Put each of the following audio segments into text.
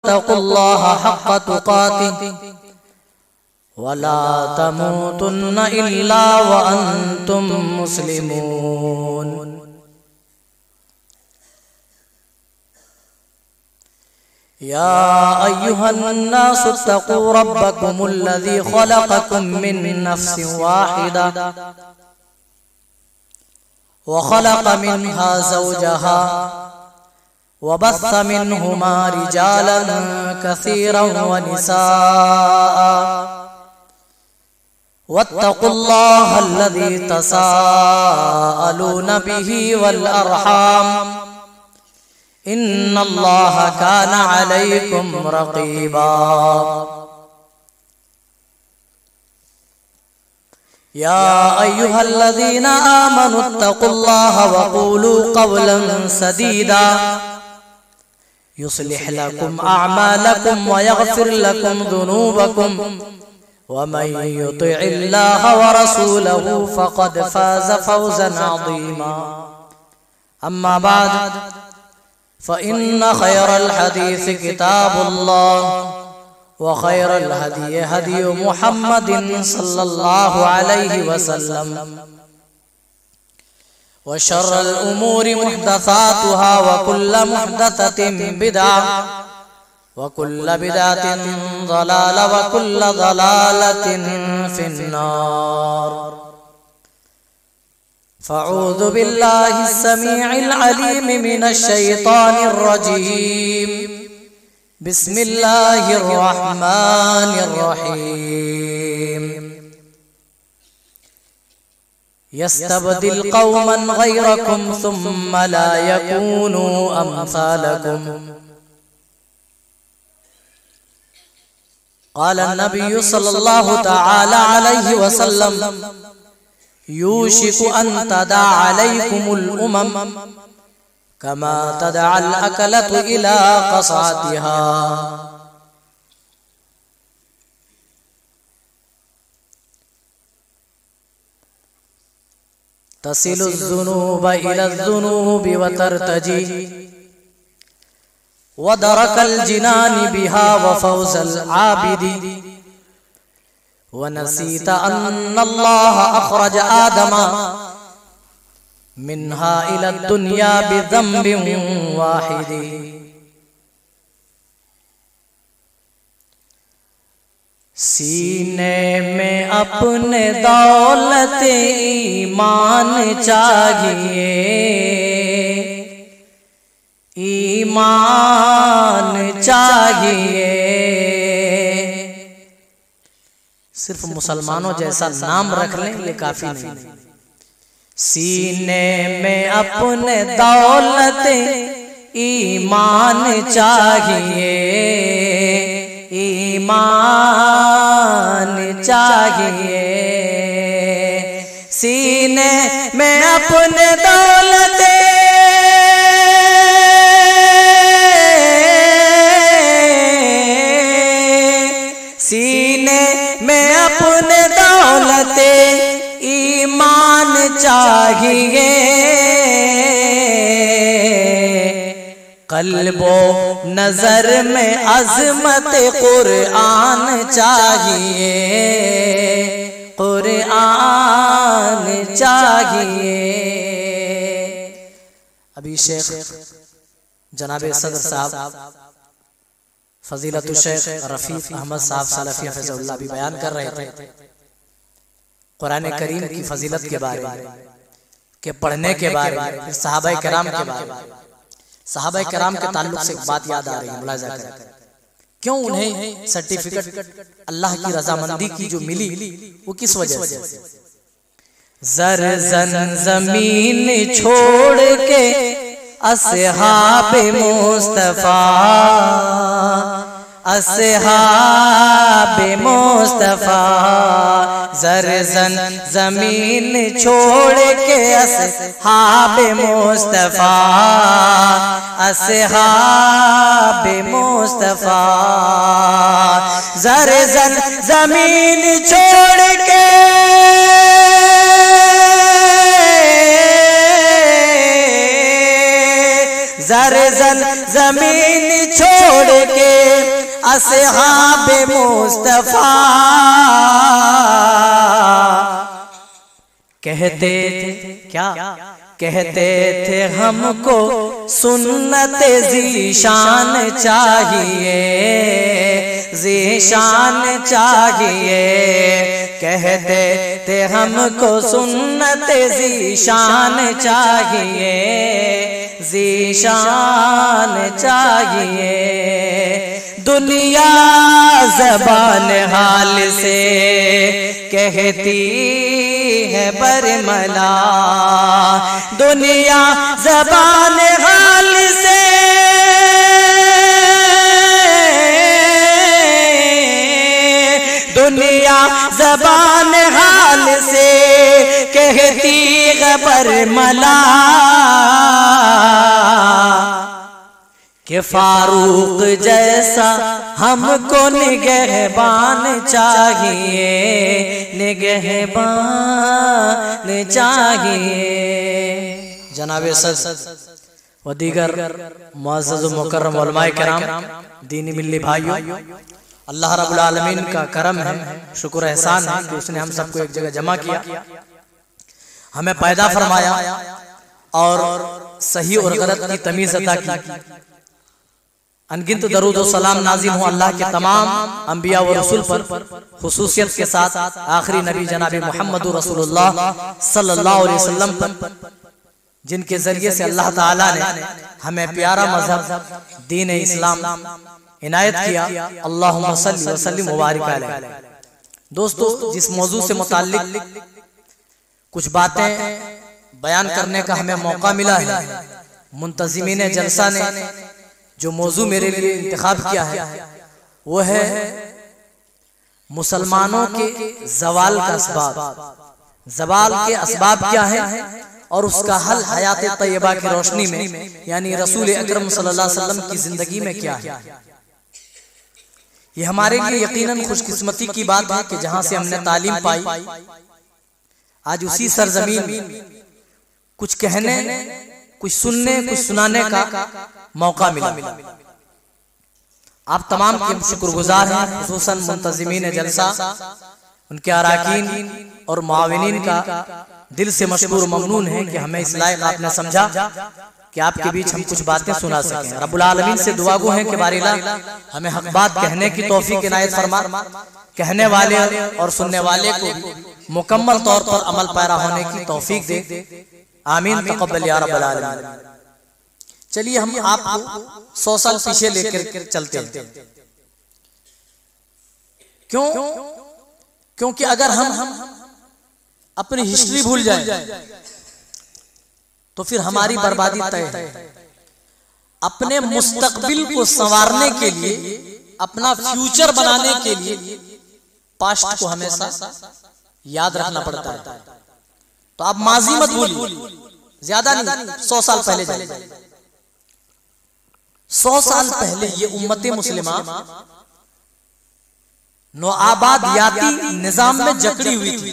तक़ुल्लाह हक़्क़ तुक़ातिह वला तमूतुन्न इल्ला व अंतुम मुस्लिमून। या अय्युहन्नासु तक़ू रब्बकुमुल्लज़ी ख़लक़कुम मिन नफ़्सिन वाहिदा व ख़लक़ मिन्हा ज़ौजहा वबस्स मिन्हुमा रिजालन कसीरन व निसाअ वत्तक़ुल्लाहल्लज़ी तसाअलून बिही वल अर्हाम इन्नल्लाह काना अलैकुम रक़ीबा। या अय्युहल्लज़ीना आमनुत्तक़ुल्लाह वक़ूलू क़ौलन सदीदा युस्लिह लकुम अअमालकुम व यग़फिर लकुम ज़ुनूबकुम वमन युतिइल्लाह व रसूलहु फ़क़द फ़ाज़ फ़ौज़न अज़ीमा। अम्मा बाद फ़इन्न ख़ैरल हदीस किताबुल्लाह व ख़ैरल हदी हदी मुहम्मदिन सल्लल्लाहु अलैहि वसल्लम व शर्रल उमूरि मुहदसातुहा व कुल्लु मुहदसतिन बिदअह व कुल्लु बिदअतिन ज़लाला व कुल्लु ज़लालतिन फिन्नार। फ़अऊज़ु बिल्लाहि स्समीइल अलीम मिनश शैतानिर रजीम। बिस्मिल्लाहिर रहमानिर रहीम। यस्तबदिल कौमन गैरकुम सुम्मा ला यकूनू अम्सालकुम। क़ाल नबिय्यु सल्लल्लाहु तआला अलैहि वसल्लम यूशिकु अन तदा अलैकुमुल उमम कमा तदअल अकलतु इला क़सातिहा। तसिलु ज़ुनूब इला ज़ुनूबि व तरतजी व दरकल जिनानि बिहा व फ़ौज़ल आबिदी व नसीत अन्नल्लाह अख़रज आदमा मिन्हा इला दुनिया बिज़ंबिन वाहिदी। सीने में अपने दौलत ईमान चाहिए, ईमान चाहिए। सिर्फ मुसलमानों जैसा नाम रख लें ये काफी नहीं। सीने में अपने दौलत ईमान चाहिए, ईमान चाहिए। सीने में अपने दौलत सीने में अपने दौलत ईमान चाहिए। कल्बो नजर में अज़मत कुरआन चाहिए, कुरआन चाहिए। अभी शेख जनाबे सदर साहब फजीलतु शेख रफीक अहमद साहब सलफी हफ़िज़हुल्लाह भी बयान कर रहे थे कुरान करीम की फजीलत के बारे में, के पढ़ने के बारे में, फिर सहाबाए किराम के बारे में। सहाबाए किराम के ताल्लुक से एक बात याद आ रही है, मुलाज़ा करें। क्यों उन्हें सर्टिफिकेट अल्लाह की रजामंदी की जो मिली वो किस वजह से? ज़रज़न ज़मीन छोड़ के अस्हाबे मुस्तफ़ा, अस्हाबे मुस्तफ़ा। ज़रज़न ज़मीन छोड़ के अस्हाबे मुस्तफ़ा, अस्हाबे मुस्तफ़ा। ज़रज़न ज़मीन छोड़ के ज़रज़न ज़मीन छोड़ के असहाबे मुस्तफा कहते थे क्या, कहते थे हमको सुन्नत ज़ीशान चाहिए, ज़ीशान चाहिए। कहते थे हमको सुन्नत ज़ीशान चाहिए, ज़ीशान चाहिए। दुनिया ज़बान हाल से कहती है बरमला, दुनिया ज़बान हाल से दुनिया ज़बान हाल से कहती है बरमला कि फारूक जैसा हमको निगहबान चाहिए, निगहबान चाहिए। जनाबे सद व दीगर मुअज़्ज़ज़ व मुकर्रम उलमाए किराम, दीनी मिल्ली भाइयों, अल्लाह रब्बुल आलमीन का करम है, शुक्र एहसान है कि उसने हम सबको एक जगह जमा किया, हमें पैदा फरमाया और सही और गलत की तमीज़ अता की। अनगिनत दरूद और सलाम नाज़िल हो अल्लाह के तमाम अंबिया व रसूल पर, खुसूसियत के साथ आखिरी नबी जनाब मोहम्मद रसूलुल्लाह सल्लल्लाहु अलैहि वसल्लम पर, जिनके जरिए से अल्लाह ताला ने हमें प्यारा मजहब दीन इस्लाम इनायत किया। अल्लाहुम्मा सल्ली व सल्लिम व बारिक अलैहि। दोस्तों, जिस मौजू से मुताल्लिक कुछ बातें बयान करने का हमें मौका मिला है, मुंतज़िमीन जलसा ने जो मौजू मेरे लिए इंतखाब किया है वो है मुसलमानों के ज़वाल का असबाब। ज़वाल के असबाब क्या है और उसका हल हयात तैयबा की रोशनी में, यानी रसूल अकरम सल्लल्लाहु अलैहि वसल्लम की जिंदगी में क्या है। ये हमारे लिए यकीनन खुशकिस्मती की बात है कि जहां से हमने तालीम पाई, आज उसी सरजमीन कुछ कहने, कुछ सुनने, कुछ सुनाने का मौका मिला। आप तमाम के शुक्रगुजार हैं, खुसूसन मुंतज़िमीन जलसा, उनके अराकीन और मुआविनीन का दिल से मशकूर ममनून है कि हमें इस लायक आपने समझा कि आपके बीच हम कुछ बातें सुना सकें। रब्बुल आलमीन से दुआगो हैं कि बारिला हमें हक बात कहने की तौफीक इनायत फरमा, कहने वाले और सुनने वाले को मुकम्मल तौर पर अमल पैरा होने की तौफीक दे। आमीन तक़ब्बल या रब्बल आलमीन। चलिए हम आपको 100 साल पीछे लेकर चलते हैं। क्यों? क्योंकि अगर हम अपनी हिस्ट्री भूल जाएं तो फिर हमारी बर्बादी तय है। अपने मुस्तकबिल को संवारने के लिए, अपना फ्यूचर बनाने के लिए पास्ट को हमेशा याद रखना पड़ता है। तो आप माजी मत भूलिए, ज्यादा नहीं, 100 साल पहले जाइए। 100 साल पहले ये उम्मते मुस्लिमा नौआबादियाती निजाम में जकड़ी हुई थी।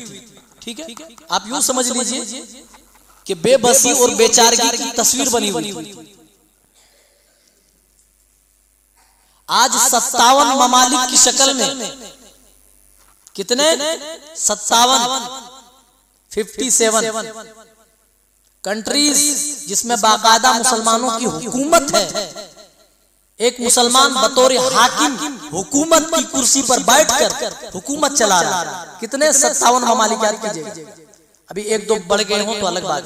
ठीक है, आप यूं समझ लीजिए कि बेबसी और बेचारगी की तस्वीर बनी हुई थी। आज 57 ममालिक की शक्ल में, कितने? 57 कंट्रीज जिसमें बाकायदा मुसलमानों की हुकूमत है। एक मुसलमान बतौर हाकिम हुकूमत की कुर्सी पर बैठकर हुकूमत चला रहा है। कितने? 57 ममालिक। याद कीजिए, अभी एक दो बढ़ गए हों तो अलग बात।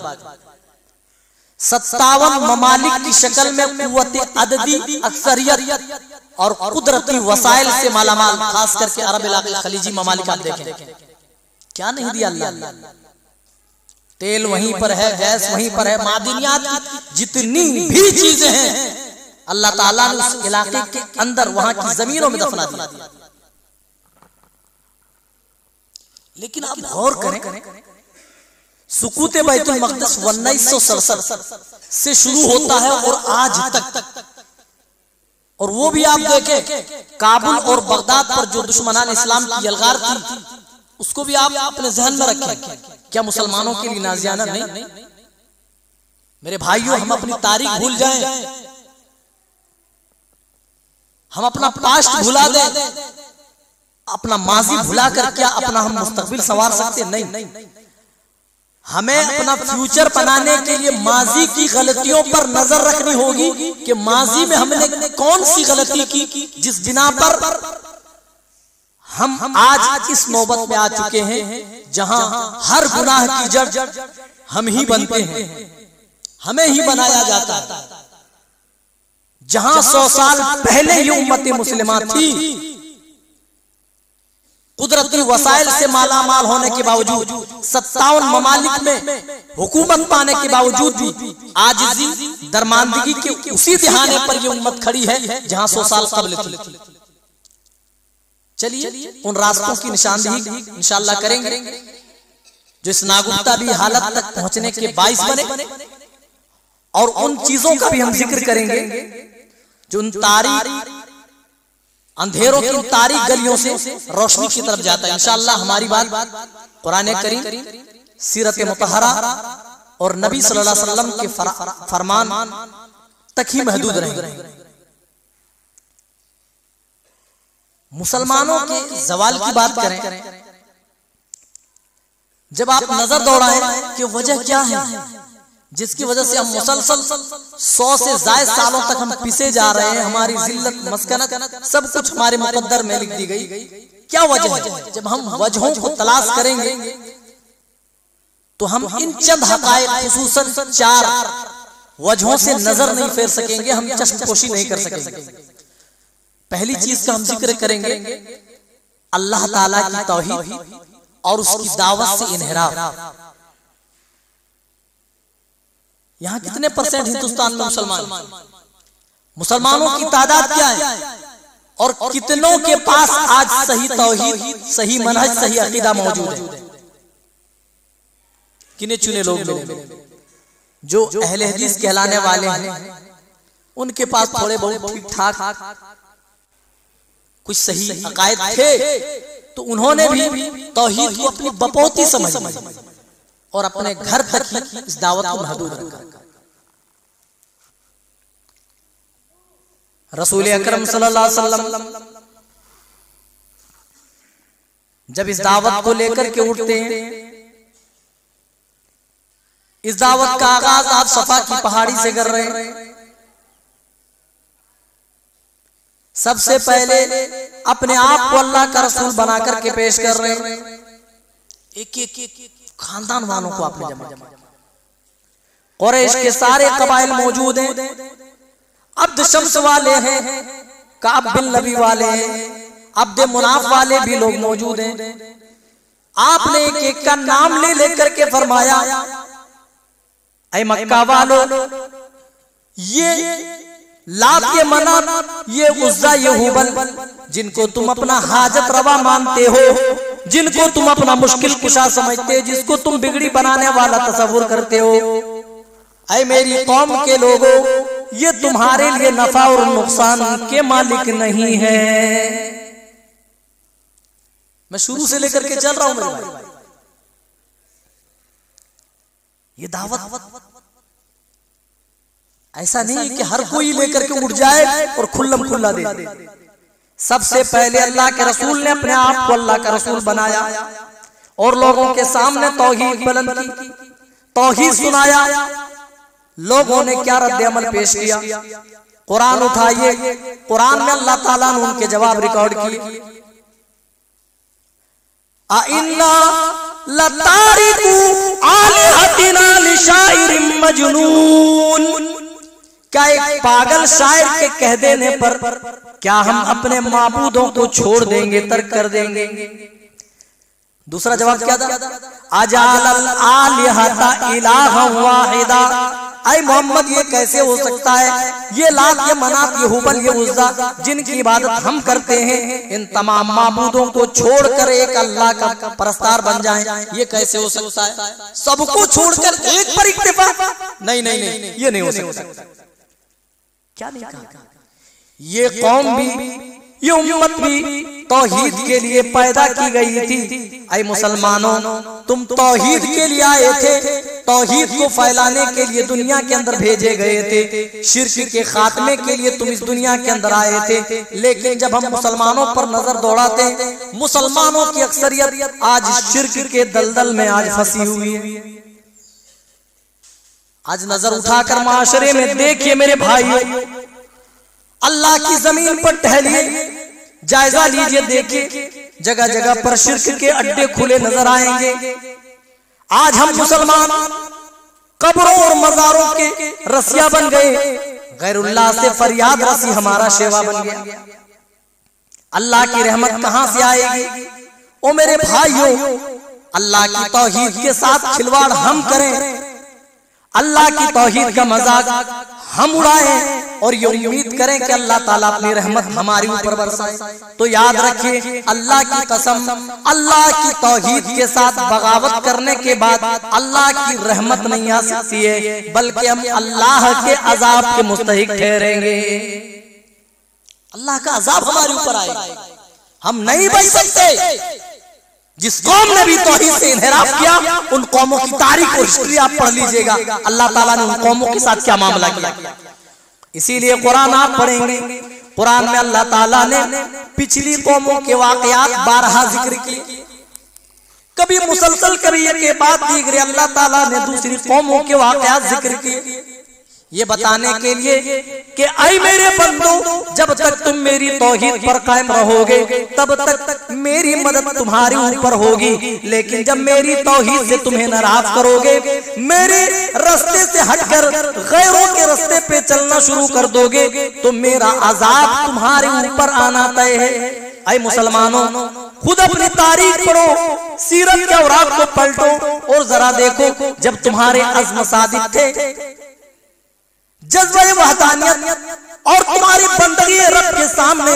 57 ममालिक की शक्ल में कुव्वत अददी, अक्सरियत और कुदरती वसाइल से मालामाल, खास करके अरब इलाके खलीजी ममालिक। आप देखें क्या नहीं दिया अल्लाह। तेल वहीं पर है, गैस वहीं पर है, मादिनियात जितनी भी चीजें हैं अल्लाह ताला ने उस इलाके के अंदर वहां की जमीनों में दफना दिया। लेकिन आप गौर करें, सुकूत बैतुल मक़दिस 1967 से शुरू होता है और आज तक, और वो भी आप देखें काबुल और बगदाद पर जो दुश्मनान इस्लाम की यलगार थी, उसको भी आप अपने जहन में रखें। क्या मुसलमानों के लिए नाजियाना नहीं? मेरे भाइयों, हम अपनी तारीख भूल जाएं, हम अपना पास्ट भुला दें, अपना माजी भुलाकर क्या अपना हम मुस्तकबिल संवार सकते? नहीं। हमें अपना फ्यूचर बनाने के लिए माजी की गलतियों पर नजर रखनी होगी कि माजी में हमने कौन सी गलती की जिस बिना पर हम आज इस नौबत में आ चुके हैं जहां हर गुनाह की जड़ हम ही बनते हैं, हमें ही बनाया जाता है। जहां 100 साल पहले ये उम्मत मुस्लिमा थी, कुदरती वसाइल से मालामाल होने के बावजूद, 57 ममालिक में हुकूमत पाने के बावजूद भी आजिज़ी दरमानदगी के उसी दिहाने पर ये उम्मत खड़ी है जहां 100 साल कबल थी। चलिए उन रास्तों की निशानदेही इंशाअल्लाह करेंगे जो इस नागुफ्ता भी हालत तक पहुंचने के बाइस बने, और उन चीजों का भी हम जिक्र करेंगे जो उन तारीख अंधेरों की तारीख गलियों से रोशनी की तरफ जाता है। इंशाअल्लाह हमारी बात कुरान करीम, सीरत मुतहरा और नबी सल्लल्लाहु अलैहि वसल्लम के फरमान तक ही महदूद रहेंगे। मुसलमानों के जवाल की बात करें, जब आप नजर दौड़ाएं कि वजह क्या है जिसकी वजह से हम मुसलसल 100 से ज्यादा सालों तक हम पिसे जा रहे हैं, हमारी जिल्लत मस्कनत सब कुछ हमारे मुकद्दर में लिख दी गई, क्या वजह है? जब हम वजहों को तलाश करेंगे तो हम इन चंद हकायक खुसूसन 4 वजहों से नजर नहीं फेर सकेंगे, हम चश्मपोशी नहीं कर सकेंगे। पहली चीज का हम जिक्र करेंगे अल्लाह ताला की तौहीद और उसकी दावत से इन्हिराफ। यहां कितने परसेंट हिंदुस्तान में मुसलमानों की तादाद क्या है, और कितनों के पास आज सही तौहीद, सही मनहज, सही अकीदा मौजूद है? किने चुने लोग जो अहले हदीस कहलाने वाले हैं, उनके पास थोड़े बहुत ठीक ठाक कुछ सही अकायद थे, तो उन्होंने भी तौहीद को अपनी बपौती समझी और अपने घर तक ही इस दावत को महदूद रखा। रसूल अकरम सल्लल्लाहु अलैहि वसल्लम जब इस दावत को लेकर के उठते हैं, इस दावत का आगाज आप सफा की पहाड़ी से कर रहे हैं। सबसे पहले अपने आप को अल्लाह का रसूल बनाकर के पेश कर रहे हैं। एक खानदान वालों को आपने जमा किया। कुरैश के सारे कबाइल मौजूद हैं, अब्द शम्स वाले हैं, काब बिन लबी वाले हैं, अब्द मुनाफ वाले भी लोग मौजूद हैं। आपने एक एक का नाम ले लेकर के फरमाया, ऐ मक्का वालों, ये लात, ये मनात, ये उज़्ज़ा, ये हुबल, जिनको तुम अपना हाजत रवा मानते हो, जिनको तुम अपना मुश्किल कुशा समझते हो, जिसको तुम बिगड़ी बनाने वाला तसव्वुर करते हो, ऐ मेरी कौम के लोगों, ये तुम्हारे लिए नफा और नुकसान के मालिक नहीं है। मैं शुरू से लेकर के चल रहा हूं मेरे भाई। ये दावत ऐसा नहीं कि हर कोई लेकर के उठ जाए और खुल्लम खुल्ला दे। सबसे पहले अल्लाह के रसूल ने अपने आप को अल्लाह का रसूल बनाया और लोगों के सामने तौहीद बुलंद की, तौहीद सुनाया। लोगों ने क्या रद्द अमल पेश किया? कुरान उठाइए, कुरान में अल्लाह ताला ने उनके जवाब रिकॉर्ड किए। अइन्ना लतारिकू आलिहतिना लिशाइरिन मजनून, क्या एक पागल शायर के कह देने पर क्या हम अपने माबूदों को छोड़ देंगे, तर्क कर देंगे? दूसरा जवाब क्या था? अजालल आलिहता इलाहन वाहिदा, ऐ मोहम्मद ये कैसे हो सकता है? ये लात, ये मनात, ये हुबल, ये उज़्ज़ा जिनकी इबादत हम करते हैं, इन तमाम माबूदों को छोड़कर एक अल्लाह का परस्तार बन जाएं, ये कैसे हो सकता है? सबको छोड़कर एक पर इक्तिफा? नहीं नहीं नहीं, ये नहीं हो सकता। क्या नहीं कहा? ये कौम भी, ये उम्मत भी तौहीद के लिए पैदा की गई थी। ऐ मुसलमानों, तुम तौहीद के लिए आए थे, तौहीद को फैलाने के लिए दुनिया के अंदर भेजे गए थे, शिर्क के खात्मे के लिए तुम इस दुनिया के अंदर आए थे। लेकिन जब हम मुसलमानों पर नजर दौड़ाते, मुसलमानों की अक्सरियत आज शिर्क के दलदल में आज फंसी हुई है। आज नजर उठाकर माशरे में देखिए मेरे भाइयों, अल्लाह की जमीन पर टहलिए, जायजा लीजिए, देखिए जगह जगह पर शिर्क के अड्डे खुले नजर आएंगे। आज हम मुसलमान कब्रों और मज़ारों के रसिया बन गए, गैरुल्लाह से फरियाद रसी हमारा शेवा बन गया। अल्लाह की रहमत कहां से आएगी? ओ मेरे भाइयों, अल्लाह की तौहीद के साथ खिलवाड़ हम करें, अल्लाह की तौहीद का मजाक हम उड़ाएं और ये उम्मीद करें कि अल्लाह ताला अपनी रहमत हमारे ऊपर बरसाए, तो याद रखिए अल्लाह की कसम, अल्लाह की तौहीद के साथ बगावत करने के बाद अल्लाह की रहमत नहीं आ सकती है, बल्कि हम अल्लाह के अजाब के मुस्तहिक ठहरेंगे। अल्लाह का अजाब हमारे ऊपर आएगा, हम नहीं बच सकते। जिस कौम ने भी तौहीद से इन्हिराफ किया, उन कौमों की तारीख और हिस्ट्री आप पढ़ लीजिएगा, अल्लाह ताला ने उन कौमों के साथ क्या मामला किया। इसीलिए कुरान आप पढ़ेंगे, कुरान में अल्लाह ताला ने पिछली कौमों के वाकयात 12 जिक्र किए, कभी मुसलसल, कभी एक के बाद दीगरे अल्लाह ताला ने दूसरी कौमों के वाकयात जिक्र किए, ये बताने के लिए कि ऐ मेरे बंदो, जब तक तुम मेरी तौहीद पर कायम रहोगे तब तक मेरी मदद तुम्हारे ऊपर होगी, लेकिन जब मेरी तौहीद से तुम्हें नाराज करोगे, मेरे रास्ते से हटकर गैरों के रास्ते पे चलना शुरू कर दोगे, तो मेरा अजाब तुम्हारे ऊपर आना तय है। ऐ मुसलमानों, खुद अपनी तारीख पढ़ो, सीरत के औराक को पलटो और जरा देखो, जब तुम्हारे अज़्म सादिक थे, जज्बे वहदानियत और तुम्हारी बंदगी रब के सामने,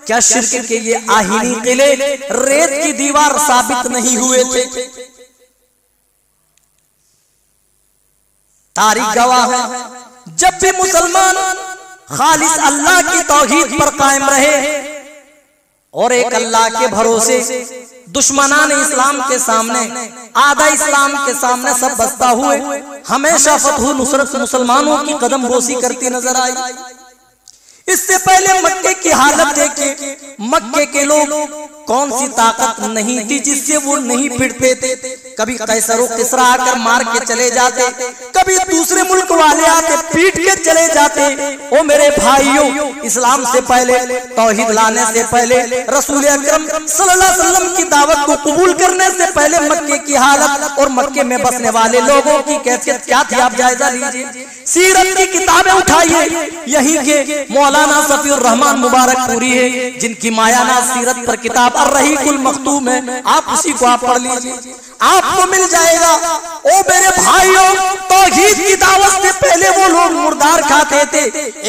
क्या शिर्क के ये आहीनी किले रेत की दीवार साबित नहीं हुए थे? तारीख गवाह है, जब भी मुसलमान खालिस अल्लाह की तौहीद पर कायम रहे और एक अल्लाह के भरोसे दुश्मनान इस्लाम के सामने, आधा इस्लाम के सामने सब बस्ता हुए, हमेशा फतह नुसरत मुसलमानों की कदम बोसी करती नजर आई। इससे पहले मक्के की हालत देखिए, मक्के के लोग कौन सी ताकत नहीं थी जिससे वो नहीं पिटते थे। कभी कैसरो किसरा आकर मार के चले जाते, कभी दूसरे मुल्क वाले आके पीट के चले जाते। ओ मेरे भाइयों, इस्लाम से पहले, तौहीद लाने से पहले, रसूल अकरम सल्लल्लाहु अलैहि वसल्लम की दावत को कबूल करने से पहले मक्के की हालत और मक्के में बसने वाले लोगों की कैफियत क्या थी, आप जायजा लीजिए। सीरत की किताबें उठाइए, यहीं के मौलाना सफीउर रहमान मुबारकपुरी है, जिनकी मायाना सीरत पर किताब अर्रहीकुल मखतूम है, आप उसी को आप पढ़ लीजिए, आपको मिल जाएगा। ओ मेरे भाइयों, तौहीद की दावत से पहले वो लोग मुर्दार खाते थे,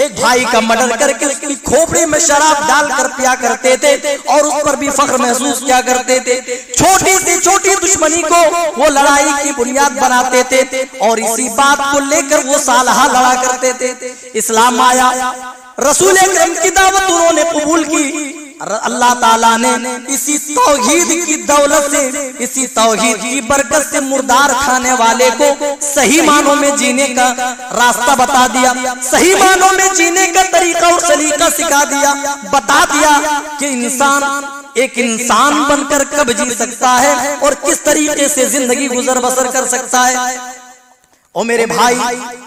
एक भाई का मर्डर करके उसकी खोपड़ी में शराब डालकर पिया करते थे और उस पर भी फख्र महसूस किया करते थे। छोटी से छोटी दुश्मनी को वो लड़ाई की बुनियाद बनाते थे और इसी बात को लेकर वो सालहा लड़ा करते थे। इस्लाम आया, रसूल अकरम की दावत उन्होंने कबूल की, अल्लाह ताला ने इसी तौहीद की दौलत से, इसी तौहीद की बरकत से मुर्दार खाने वाले को सही मानों में जीने का रास्ता बता दिया, सही मानों में जीने का तरीका और सलीका सिखा दिया, बता दिया कि इंसान एक इंसान बनकर कब जी सकता है और किस तरीके से जिंदगी गुजर बसर कर सकता है। ओ मेरे भाई,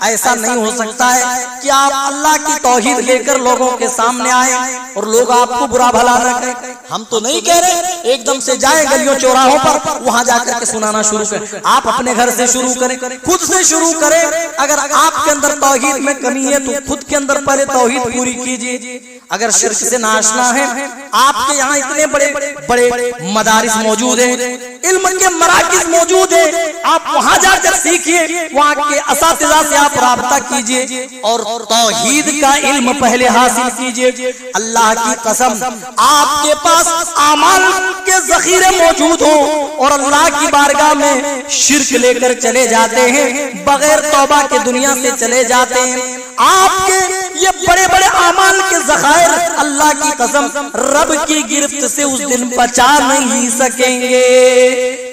ऐसा नहीं हो सकता है कि आप अल्लाह की तौहीद लेकर लोगों के सामने आए और लोग आपको बुरा भला न करें। हम तो नहीं कह रहे एकदम से जाए गलियों चौराहों पर, वहां जाकर के सुनाना शुरू करें। आप अपने घर से शुरू करें, खुद से शुरू करें। अगर आपके अंदर तौहीद में कमी है तो खुद के अंदर पहले तौहीद पूरी कीजिए। अगर शिर्क से नाशना है, आपके यहाँ इतने बड़े बड़े मदारिस मौजूद हैं, इल्म के मराकिज मौजूद है, आप वहां जाकर सीखिए, वहां के असातिज़ा से आप राब्ता कीजिए और तौहीद का इल्म पहले हासिल कीजिए। अल्लाह की कसम, आपके पास आमाल के ज़ख़ीरे मौजूद हो और अल्लाह की बारगाह में शिर्क लेकर चले जाते हैं, बगैर तौबा के दुनिया से चले जाते हैं। आपके ये बड़े बड़े आमाल के ज़खायर अल्लाह की कसम रब की गिरफ्त से उस दिन बचा नहीं सकेंगे।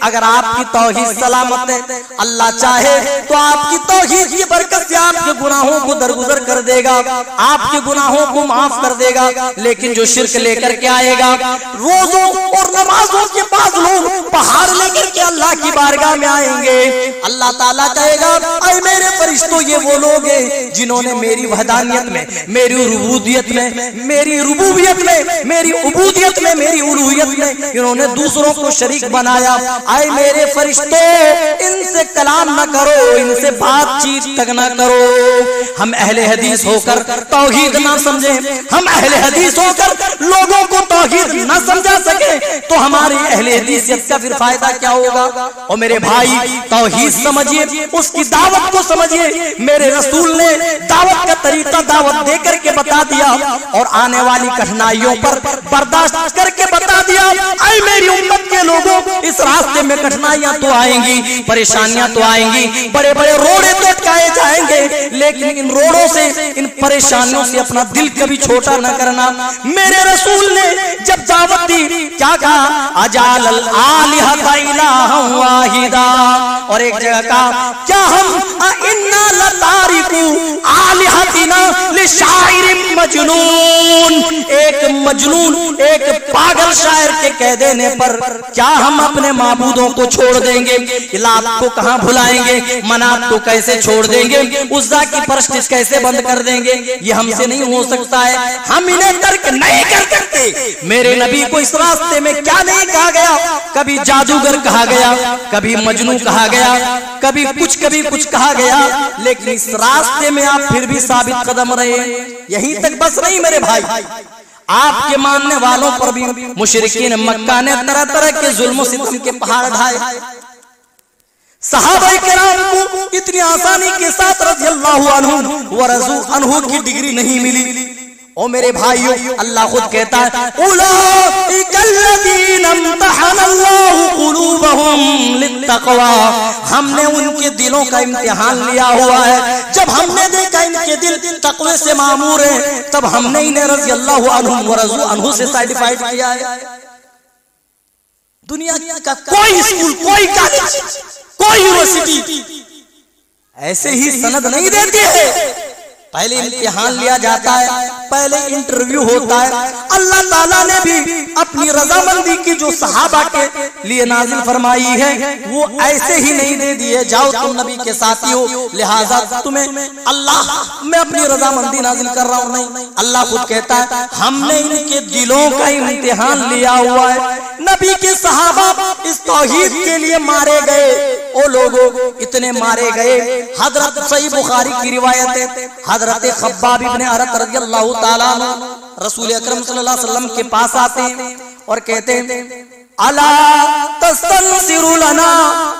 अगर आपकी तौहीद सलामत है, अल्लाह चाहे तो आपकी तौहीद की बरकत से आपके गुनाहों को दरगुजर कर देगा, आपके गुनाहों को माफ कर देगा। लेकिन जो शिर्क लेकर के आएगा, रोजों और नमाजों के पास लोग पहाड़ लेकर के अल्लाह की बारगाह में आएंगे, अल्लाह ताला कहेगा ऐ मेरे फरिश्तों, ये वो लोग हैं जिन्होंने मेरी वहदानियत में, मेरी रुबूबियत में, मेरी रुबूबियत में, मेरी उबूदियत में, मेरी उलूहियत में इन्होंने दूसरों को शरीक बनाया। आए मेरे फरिश्तों, इनसे कलाम न करो, इनसे बातचीत तक न करो। हम अहले हदीस होकर तौहीद ना समझे, हम अहले हदीस होकर लोगों को तौहीद न समझा सके तो हमारी अहले हदीसियत का फिर फायदा क्या होगा। और मेरे भाई, तौहीद समझिए, उसकी दावत को समझिए। मेरे रसूल ने दावत का तरीका दावत दे करके बता दिया और आने वाली कठिनाइयों पर बर्दाश्त करके बता दिया। ऐ मेरी उम्मत के लोगों, इस रास्ते में कठिनाइयां तो आएंगी, परेशानियां तो आएंगी, बड़े बड़े रोड़े तो अटकाए जाएंगे, लेकिन इन रोड़ों से, इन परेशानियों से अपना दिल कभी छोटा न करना। मेरे रसूल ने जब दावत दी, क्या कहा? अजाल आलिहता इलाहन वाहिदा। और एक जगह कहा, क्या हम इन्ना लतारिकू आलिहतिना लिशाइरिन मजनून। एक मजनून, एक पागल शायर के कह देने पर क्या हम अपने माबूदों को छोड़ देंगे? लात को कहां भुलाएंगे, मनात को कैसे छोड़ देंगे, उज़्ज़ा की परस्तिश कैसे बंद कर देंगे? ये हमसे नहीं हो सकता है, हम इन्हें तर्क नहीं कर सकते। मेरे नबी को इस रास्ते में क्या नहीं कहा गया? कभी जादूगर कहा गया, कभी मजनू कहा गया, कभी कुछ कहा गया, लेकिन इस रास्ते में आप फिर भी साबित कदम रहे। यहीं तक बस नहीं मेरे भाई, आपके मानने वालों पर भी मुशरिकीन मक्का ने तरह तरह के जुल्म सितम के पहाड़ ढाए। सहाबा किराम को इतनी आसानी के साथ रज़ियल्लाहु अन्हु व रज़ू अन्हु की डिग्री नहीं मिली। ओ मेरे भाइयों, अल्लाह खुद कहता है, उलाइकल्लज़ीना इम्तहनल्लाहु कुलूबहुम लित्तक़वा। हमने उनके दिलों का इम्तिहान लिया हुआ है। जब हमने देखा इनके दिल तक़वे से मामूर है, तब हमने इन्हें रज़ियल्लाहु अन्हु व रज़ू अन्हु से सर्टिफाइड किया है। दुनिया का कोई स्कूल, कोई कॉलेज, कोई यूनिवर्सिटी ऐसे ही सनद नहीं देती है। पहले इम्तिहान लिया जाता है, पहले इंटरव्यू होता है। अल्लाह ताला ने भी अपनी रजामंदी की जो सहाबा के लिए नाजिल फरमाई है, वो ऐसे ही नहीं दे दिए, जाओ तुम नबी के साथी हो, लिहाजा तुम्हें अल्लाह मैं अपनी रजामंदी नाजिल कर रहा हूँ। नहीं, अल्लाह खुद कहता है, हमने इनके दिलों का इम्तिहान लिया हुआ है। नबी के सहाबा इस तौहीद के लिए मारे गए। ओ लोगों, इतने मारे गए, हजरत सही बुखारी की रिवायत है, हजरत खब्बाब इब्ने अरत रज़ियल्लाहु ताला अन्हु रसूल अकरम सल्लल्लाहु अलैहि वसल्लम के पास आते हैं और कहते हैं, अला तस्तनसिरु लना,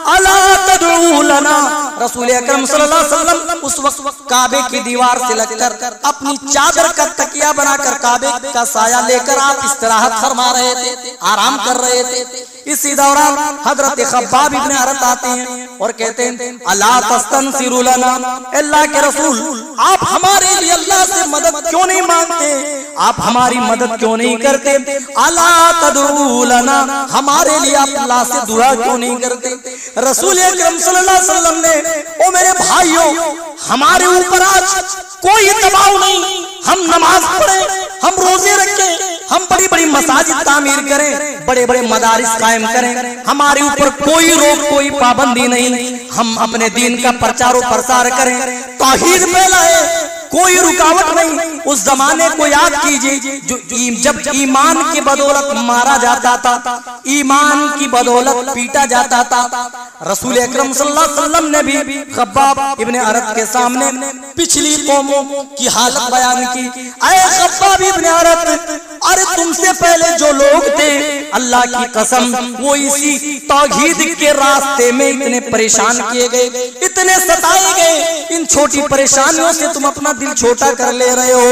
अला तदउ लना। रसूल अकरम सल्लल्लाहु अलैहि वसल्लम उस वक्त काबे की दीवार से लगकर अपनी चादर का तकिया बनाकर काबे का साया लेकर आप इस्तराहत फरमा रहे थे, आराम कर रहे थे। इसी दौरान हजरत खब्बाब इब्ने अरत आते हैं और कहते हैं, अला तस्तनसिरु लना, अल्लाह के रसूल आप हमारे लिए अल्लाह से मदद क्यों नहीं मांगते, आप हमारी मदद क्यों नहीं करते? अला तदउ लना, हमारे लिए आप अल्लाह से दुआ क्यों नहीं करते? रसूल अकरम सल्लल्लाहु अलैहि वसल्लम ने, ओ मेरे भाइयों, हमारे ऊपर आज कोई दबाव नहीं, हम नमाज पढ़े, हम रोजे रखें, हम बड़ी बड़ी मसाजिद तामीर करें, बड़े बड़े मदारिस कायम करें, हमारे ऊपर कोई रोक, कोई पाबंदी नहीं। हम अपने दीन का प्रचार और प्रसार करें, तौहीद फैलाएं, कोई रुकावट नहीं। उस जमाने को याद कीजिए जब ईमान की बदौलत मारा जाता था, ईमान की बदौलत पीटा जाता था। रसूल अकरम सल्लल्लाहु अलैहि वसल्लम ने भी खब्बाब इब्ने अरत के सामने पिछली कौमों की हालत बयान की। अरे खब्बाब इब्ने अरत, अरे तुमसे पहले जो लोग थे, अल्लाह की कसम वो इसी तौहीद के रास्ते में इतने परेशान किए गए, इतने सताए गए, इन छोटी परेशानियों से तुम अपना दिल छोटा कर ले रहे हो।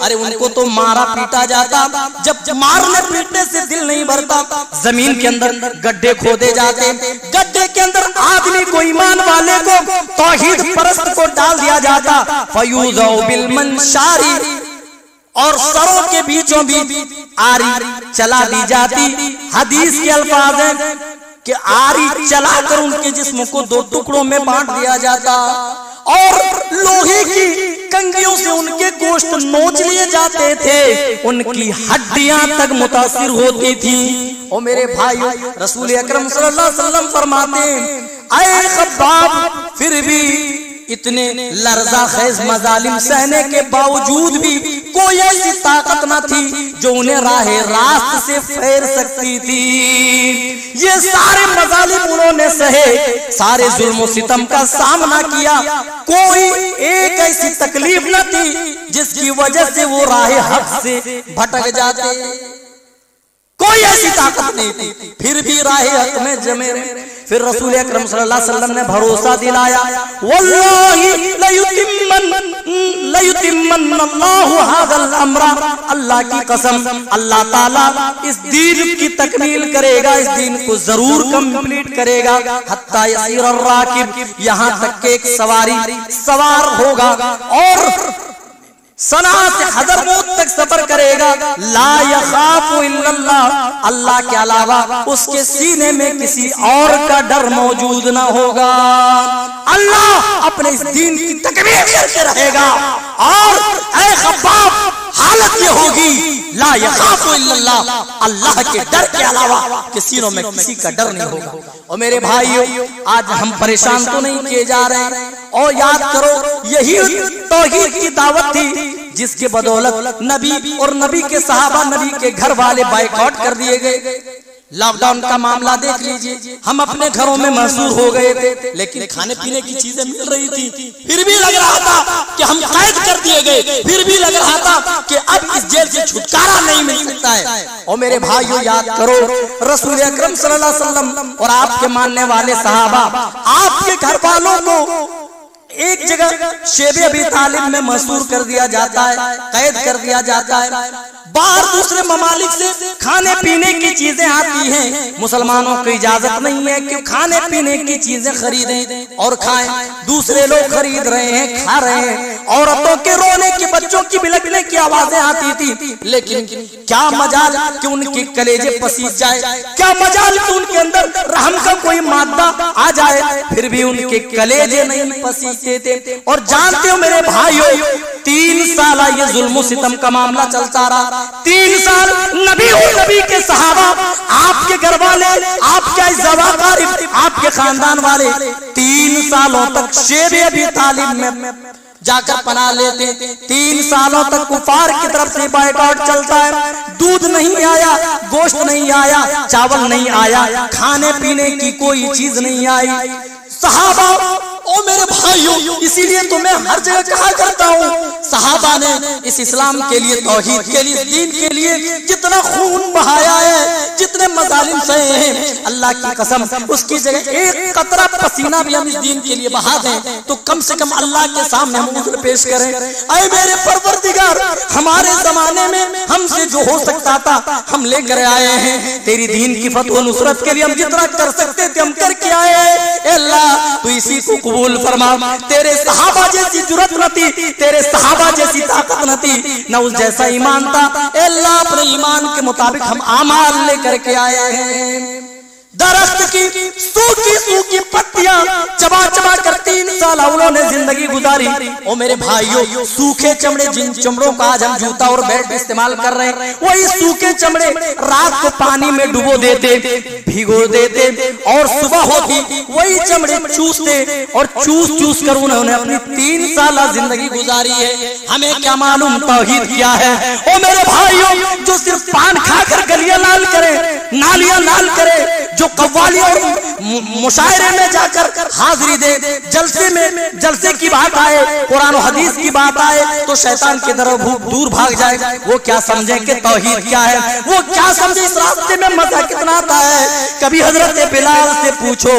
अरे उनको तो मारा पीटा जाता, जब मारने पीटने से दिल नहीं भरता, जमीन के अंदर गड्ढे खोदे जाते, गड्ढे के अंदर आदमी को, ईमान वाले को, तौहीद परस्त को डाल दिया जाता। फयूज़ौ बिल मंशारी, और सरों के बीचों बीच आरी चला दी जाती। हदीस के अल्फाज हैं कि आरी चलाकर उनके जिस्म को दो टुकड़ों में बांट दिया जाता और लोहे की कंगियों से उनके गोश्त नोच लिए जाते थे, उनकी हड्डियां तक मुतासिर होती थी। और मेरे भाइयों, रसूल अकरम सल्लल्लाहु अलैहि वसल्लम फरमाते हैं, ऐ खब्बाब, फिर भी इतने लर्जा खेज मजालिम सहने के बावजूद भी कोई ऐसी ताकत न थी जो उन्हें राहे रास्त से फेर सकती थी। ये सारे मजालिम उन्होंने सहे, सारे जुल्म सितम का सामना किया, कोई एक ऐसी तकलीफ न थी जिसकी वजह से वो राहे हक से भटक जाते। कोई ऐसी ताकत नहीं थी, फिर भी राहे हक में जमे रहे। फिर रसूल अकरम सल्लल्लाहु अलैहि वसल्लम ने भरोसा दिलाया, वल्लाहि लयुतिम्मन्नल्लाहु हाज़ल अम्रा, अल्लाह की कसम, अल्लाह ताला इस दीन की तकमील करेगा, इस दीन को जरूर कंप्लीट करेगा। हत्ता यसीर राकिब, यहाँ तक के एक सवारी सवार होगा और सना से हदरमौत तक सफर करेगा। ला यखाफु इल्लल्लाह, अल्लाह के अलावा उसके सीने में किसी और का डर मौजूद ना होगा। अल्लाह अपने इस दीन की तकमील करके रहेगा। और ऐ खब्बाब, हालत ये होगी, ला यखाफु इल्लल्लाह, अल्लाह के डर के अलावा के सीनों में किसी का डर नहीं होगा। और मेरे भाइयों, आज हम परेशान तो नहीं किए जा रहे, और याद करो यही तौहीद की दावत थी जिसके बदौलत नबी और नबी के सहाबा, नबी के घर वाले बाइकआउट कर दिए गए। लॉकडाउन का मामला देख लीजिए, हम अपने घरों में महसूर हो गए थे, लेकिन खाने पीने की चीजें मिल रही थी, फिर भी लग रहा था कि हम कैद कर दिए गए, फिर भी लग रहा था कि अब इस जेल से छुटकारा नहीं मिल सकता है। और मेरे भाइयों, याद करो रसूल अकरम सल्लल्लाहु अलैहि वसल्लम और आपके मानने वाले सहाबा, आपके घर वालों को एक जगह शेब अबी तालिब में महसूर कर दिया जाता है, कैद कर दिया जाता है। बाहर दूसरे ममालिक से खाने पीने की चीजें आती हैं, मुसलमानों को इजाजत नहीं है कि खाने पीने की चीजें खरीदें और खाएं। दूसरे लोग खरीद रहे हैं, खा रहे हैं। औरतों के रोने की, बच्चों की बिलखने की आवाजें आती थी, लेकिन क्या मजाल कि उनके कलेजे पसीज जाए, क्या मजाल कि उनके अंदर रहम का कोई मादा आ जाए, फिर भी उनके कलेजे नहीं पसीजते थे। और जानते हो मेरे भाइयों, 3 साल ये जुल्म सितम का मामला चलता रहा। 3 साल नबी और नबी के सहाबा, आपके घर वाले, आपके ज़वाकार, आपके खानदान वाले 3 सालों तक शेब अबी तालिब में जाकर पनाह लेते। 3 सालों तक कुफार की तरफ से बाइकआउट चलता है। दूध नहीं आया, गोश्त नहीं आया, चावल नहीं आया, खाने पीने की कोई चीज नहीं आई। सहाबा, ओ मेरे भाइयों, इसीलिए तो मैं हर जगह कहा करता हूँ, सहाबा ने इस इस्लाम के लिए, तौहीद के लिए, दीन के लिए जितना खून बहाया है, जितने मजालिम सहे हैं, अल्लाह की कसम उसकी जगह एक कतरा पसीना भी हम इस दीन के लिए बहा दें तो कम से कम अल्लाह के सामने हम उसे पेश करें। ऐ मेरे परवरदिगार, हमारे जमाने में हमसे जो हो सकता था हम लेकर आए हैं। तेरी दीन की फतह नुसरत के लिए हम जितना कर सकते थे हम करके आए हैं। अल्लाह तू इसी को कबूल फरमा। तेरे सहाबा जैसी जुर्रत न थी, तेरे सहाबा जैसी ताकत न थी, न उस जैसा ईमान था। अल्लाह अपने ईमान के मुताबिक हम आमाल लेकर के आए हैं। दरख्त की सूखी पत्तियां चबा चबा कर 3 साल उन्होंने जिंदगी गुजारी। और मेरे भाइयों, सूखे चमड़े, जिन चमड़ों का आज हम जूता और बेल्ट इस्तेमाल कर रहे हैं, वही सूखे चमड़े रात को पानी में डुबो देते, भिगो देते, और सुबह होती वही चमड़े चूसते, और चूस कर उन्होंने अपनी 3 साल जिंदगी गुजारी है। हमें क्या मालूम तौहीद क्या है। और मेरे भाइयों, जो सिर्फ पान खाकर गलियां लाल करे, नालियां लाल करे, जो कव्वाली और मुशायरे में जाकर हाजिरी दे, जलसे की बात आए, कुरान और हदीस की बात आए तो शैतान की तरफ दूर भाग जाए। वो क्या समझे कि तौहीद क्या है, वो क्या समझे इस रास्ते में मजा कितना आता है। कभी हजरत बिलाल से पूछो,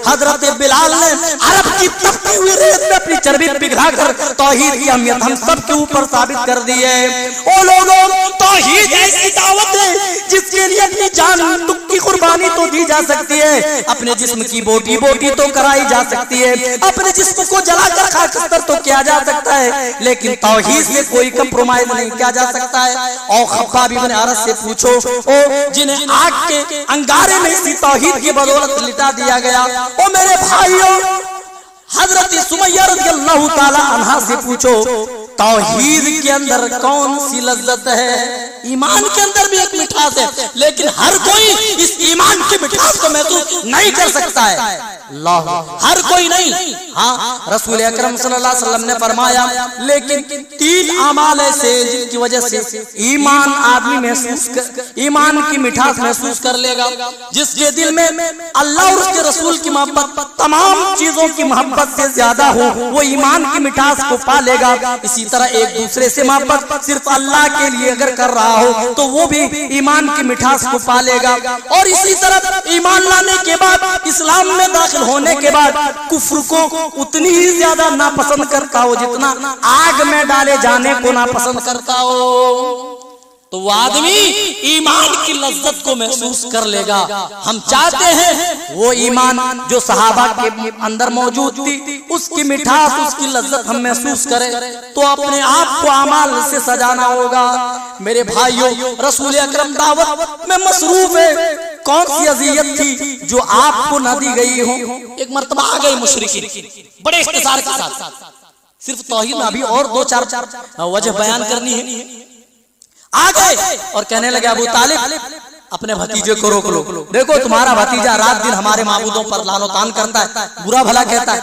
हजरत बिलाल ने अरब की तपती हुई रेत में अपनी चर्बी पिघलाकर तौहीद की अहमियत हम सब के ऊपर साबित कर दी है। ओ लोगों, तौहीद ऐसी दावत है जिसके लिए अपनी जान तुक की कुर्बानी तो दी जा सकती है, अपने जिस्म की बोटी बोटी तो कराई जा सकती है, अपने जिस्म को जलाकर खाकस्तर तो किया जा सकता है, लेकिन तौहीद से कोई कंप्रोमाइज नहीं किया जा सकता है। और खब्बाब इब्न अरस से पूछो, ओ जिन्हें आग के अंगारे में इसी तौहीद की बदौलत लिटा दिया गया, ओ मेरे भाइयों हजरत सुमैया रज़ियल्लाहु ताला अन्हा से पूछो, तौहीद के अंदर कौन सी लज्जत है? ईमान के अंदर भी एक मिठास है, लेकिन हर कोई इस ईमान की मिठास को महसूस नहीं कर सकता है। अल्लाह, हर कोई नहीं। हाँ, रसूल अकरम सल्लल्लाहु अलैहि वसल्लम ने फरमाया, लेकिन 3 अमाल ऐसे जिनकी वजह से ईमान आदमी ईमान की मिठास महसूस कर लेगा। जिसके दिल में अल्लाह और उसके रसूल की मोहब्बत तमाम चीजों की मोहब्बत से ज्यादा हो, वो ईमान की मिठास को पा लेगा। इसी तरह एक दूसरे से मोहब्बत सिर्फ अल्लाह के लिए अगर कर रहा हो तो वो भी ईमान की मिठास को पा लेगा। और इसी तरह ईमान लाने के बाद, इस्लाम में दाखिल होने के बाद कुफ्र को उतनी ही ज्यादा नापसंद करता हो जितना आग में डाले जाने को नापसंद करता हो। तो वो आदमी ईमान की लज्जत को महसूस कर लेगा। हम चाहते हैं वो ईमान जो सहाबा के अंदर मौजूद थी, उसकी मिठास, उसकी लज्जत हम महसूस करें, तो अपने आप को अमाल से सजाना होगा। मेरे भाइयों, रसूल अकरम दावत में मसरूफ है। कौन सी अज़ियत थी जो आपको न दी गई हो? एक मर्तबा आ गए मुशरिकीन बड़े इख्तिसार के साथ, सिर्फ तौहीद में अभी और 2-4 वजह बयान करनी है। आ गए और कहने लगे, अबू तालिब अपने भतीजे को रोक लो। देखो तुम्हारा भतीजा रात दिन हमारे माबूदों पर लानो तान करता है, बुरा भला कहता है,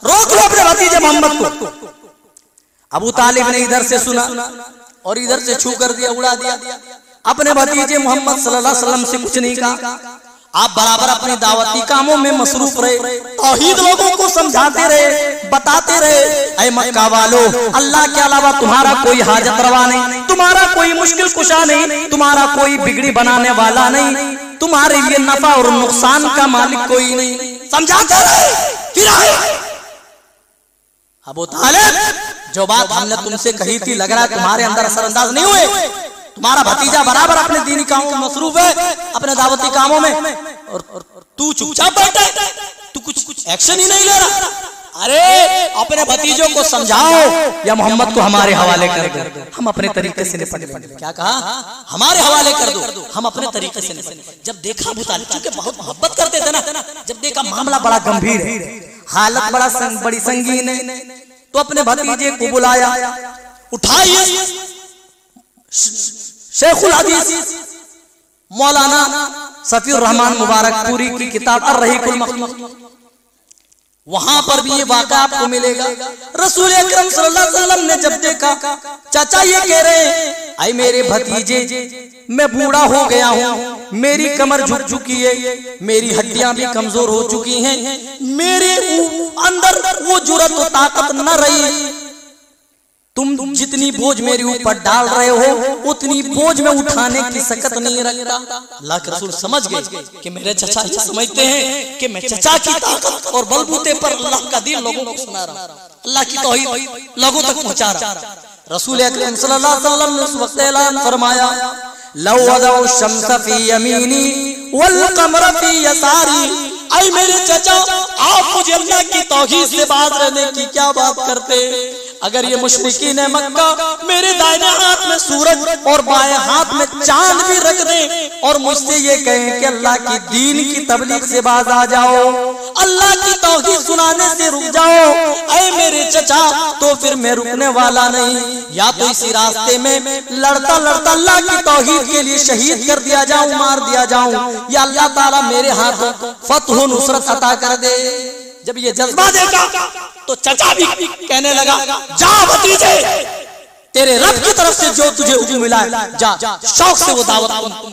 रोक लो अपने भतीजे मोहम्मद को। अबू तालिब ने इधर से सुना और इधर से छू कर दिया, उड़ा दिया। अपने भतीजे मोहम्मद सल्लल्लाहु अलैहि वसल्लम से कुछ नहीं कहा। आप बराबर अपने दावती कामों में मसरूफ रहे, तौहीद लोगों को समझाते रहे, बताते रहे, ऐ मक्का वालों, अल्लाह के अलावा तुम्हारा कोई हाजत रवा नहीं, तुम्हारा कोई मुश्किल कुशा नहीं, तुम्हारा कोई बिगड़ी बनाने वाला नहीं, तुम्हारे लिए नफा और नुकसान का मालिक कोई नहीं। समझाते रहे, फिर आए अबू तालिब, जो बात हमने तुमसे कही थी, लग रहा है तुम्हारे अंदर असरअंदाज नहीं हुए। तुम्हारा भतीजा बराबर अपने दीनी कामों में मसरूफ है, अपने दावती कामों में, और तू चुपचाप बैठा है, तू कुछ एक्शन ही नहीं ले रहा। अरे अपने भतीजों को समझाओ या मोहम्मद को हमारे हवाले कर दो, हम अपने तरीके से निपट लेंगे। क्या कहा? हमारे हवाले कर दो, हम अपने तरीके से निपट। जब देखा अबू तालिब चूंकि बहुत मोहब्बत करते थे ना, जब देखा मामला बड़ा गंभीर है, हालत बड़ी संगीन है, तो अपने भतीजे को बुलाया, उठाइए शेखुल हदीस मौलाना सफीउर रहमान मुबारकपुरी की किताब अर्रहीकुल मखलूक, वहां पर भी ये वाक़ा आपको मिलेगा। रसूल अकरम सल्लल्लाहु अलैहि वसल्लम ने जब देखा, चाचा ये कह रहे हैं, आई मेरे भतीजे, मैं बूढ़ा हो गया हूँ, मेरी कमर झुक चुकी है, मेरी हड्डियां भी कमजोर हो चुकी हैं, मेरे अंदर वो जुर्रत और ताकत न रही, तुम जितनी बोझ मेरे ऊपर डाल रहे हो उतनी बोझ में उठाने की सकत नहीं रखता। अल्लाह के रसूल समझ गए कि मेरे चचा ये समझते हैं कि मैं चचा की ताकत और बलबूते पर अल्लाह का दीन लोगों को सुना रहा हूं, अल्लाह की तौहीद लोगों तक पहुंचा रहा। रसूल अकरम सल्लल्लाहु अलैहि वसल्लम ने उस वक्त ऐलान फरमाया, लौ वदउ शम्स फी यमीनी वल कमर फी यसारी, ऐ मेरे चचा, आप मुझे अल्लाह की तौहीद से बात करने की क्या बात करते? अगर ये मुशरिकीन मक्का मेरे दाहिने हाथ में सूरज और बाएं हाथ में चांद भी रख दें और मुझसे ये कहें कि अल्लाह की दीन की तबलीग से बाज आ जाओ, अल्लाह की तौहीद सुनाने से रुक जाओ, ऐ मेरे चचा, तो फिर मैं रुकने वाला नहीं। या तो इसी रास्ते में लड़ता लड़ता अल्लाह की तौहीद के लिए शहीद कर दिया जाऊं, मार दिया जाऊं, या अल्लाह ताला मेरे हाथों फतह नुसरत अता कर दे। जब ये जज्बा देखा तो चचा भी कहने लगा, जा भतीजे, तेरे रब की तरफ से जो तुझे हुक्म मिला है, जा शौक से वो दावत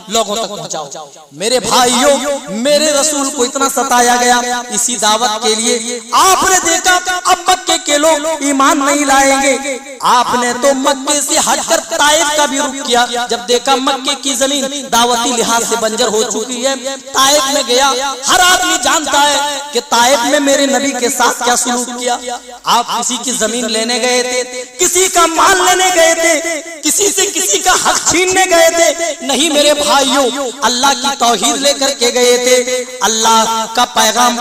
लोगों तक पहुंचाओ। मेरे भाइयों, मेरे रसूल को इतना सताया गया इसी दावत के लिए। आपने देखा अब मक्के के लोग ईमान नहीं लाएंगे, आपने तो मक्के से हटकर ताइफ का भी रुख किया। जब देखा मक्के की जमीन दावती लिहाज से बंजर हो चुकी है, ताइफ में गया। हर आदमी जानता है कि ताइफ में मेरे नबी के साथ क्या सलूक किया। आप किसी की जमीन लेने गए थे, किसी का माल लेने गए थे, किसी से किसी का हक छीनने गए थे, नहीं मेरे भाइयों, अल्लाह की तौहीद लेकर के गए थे। अल्लाह का पैगाम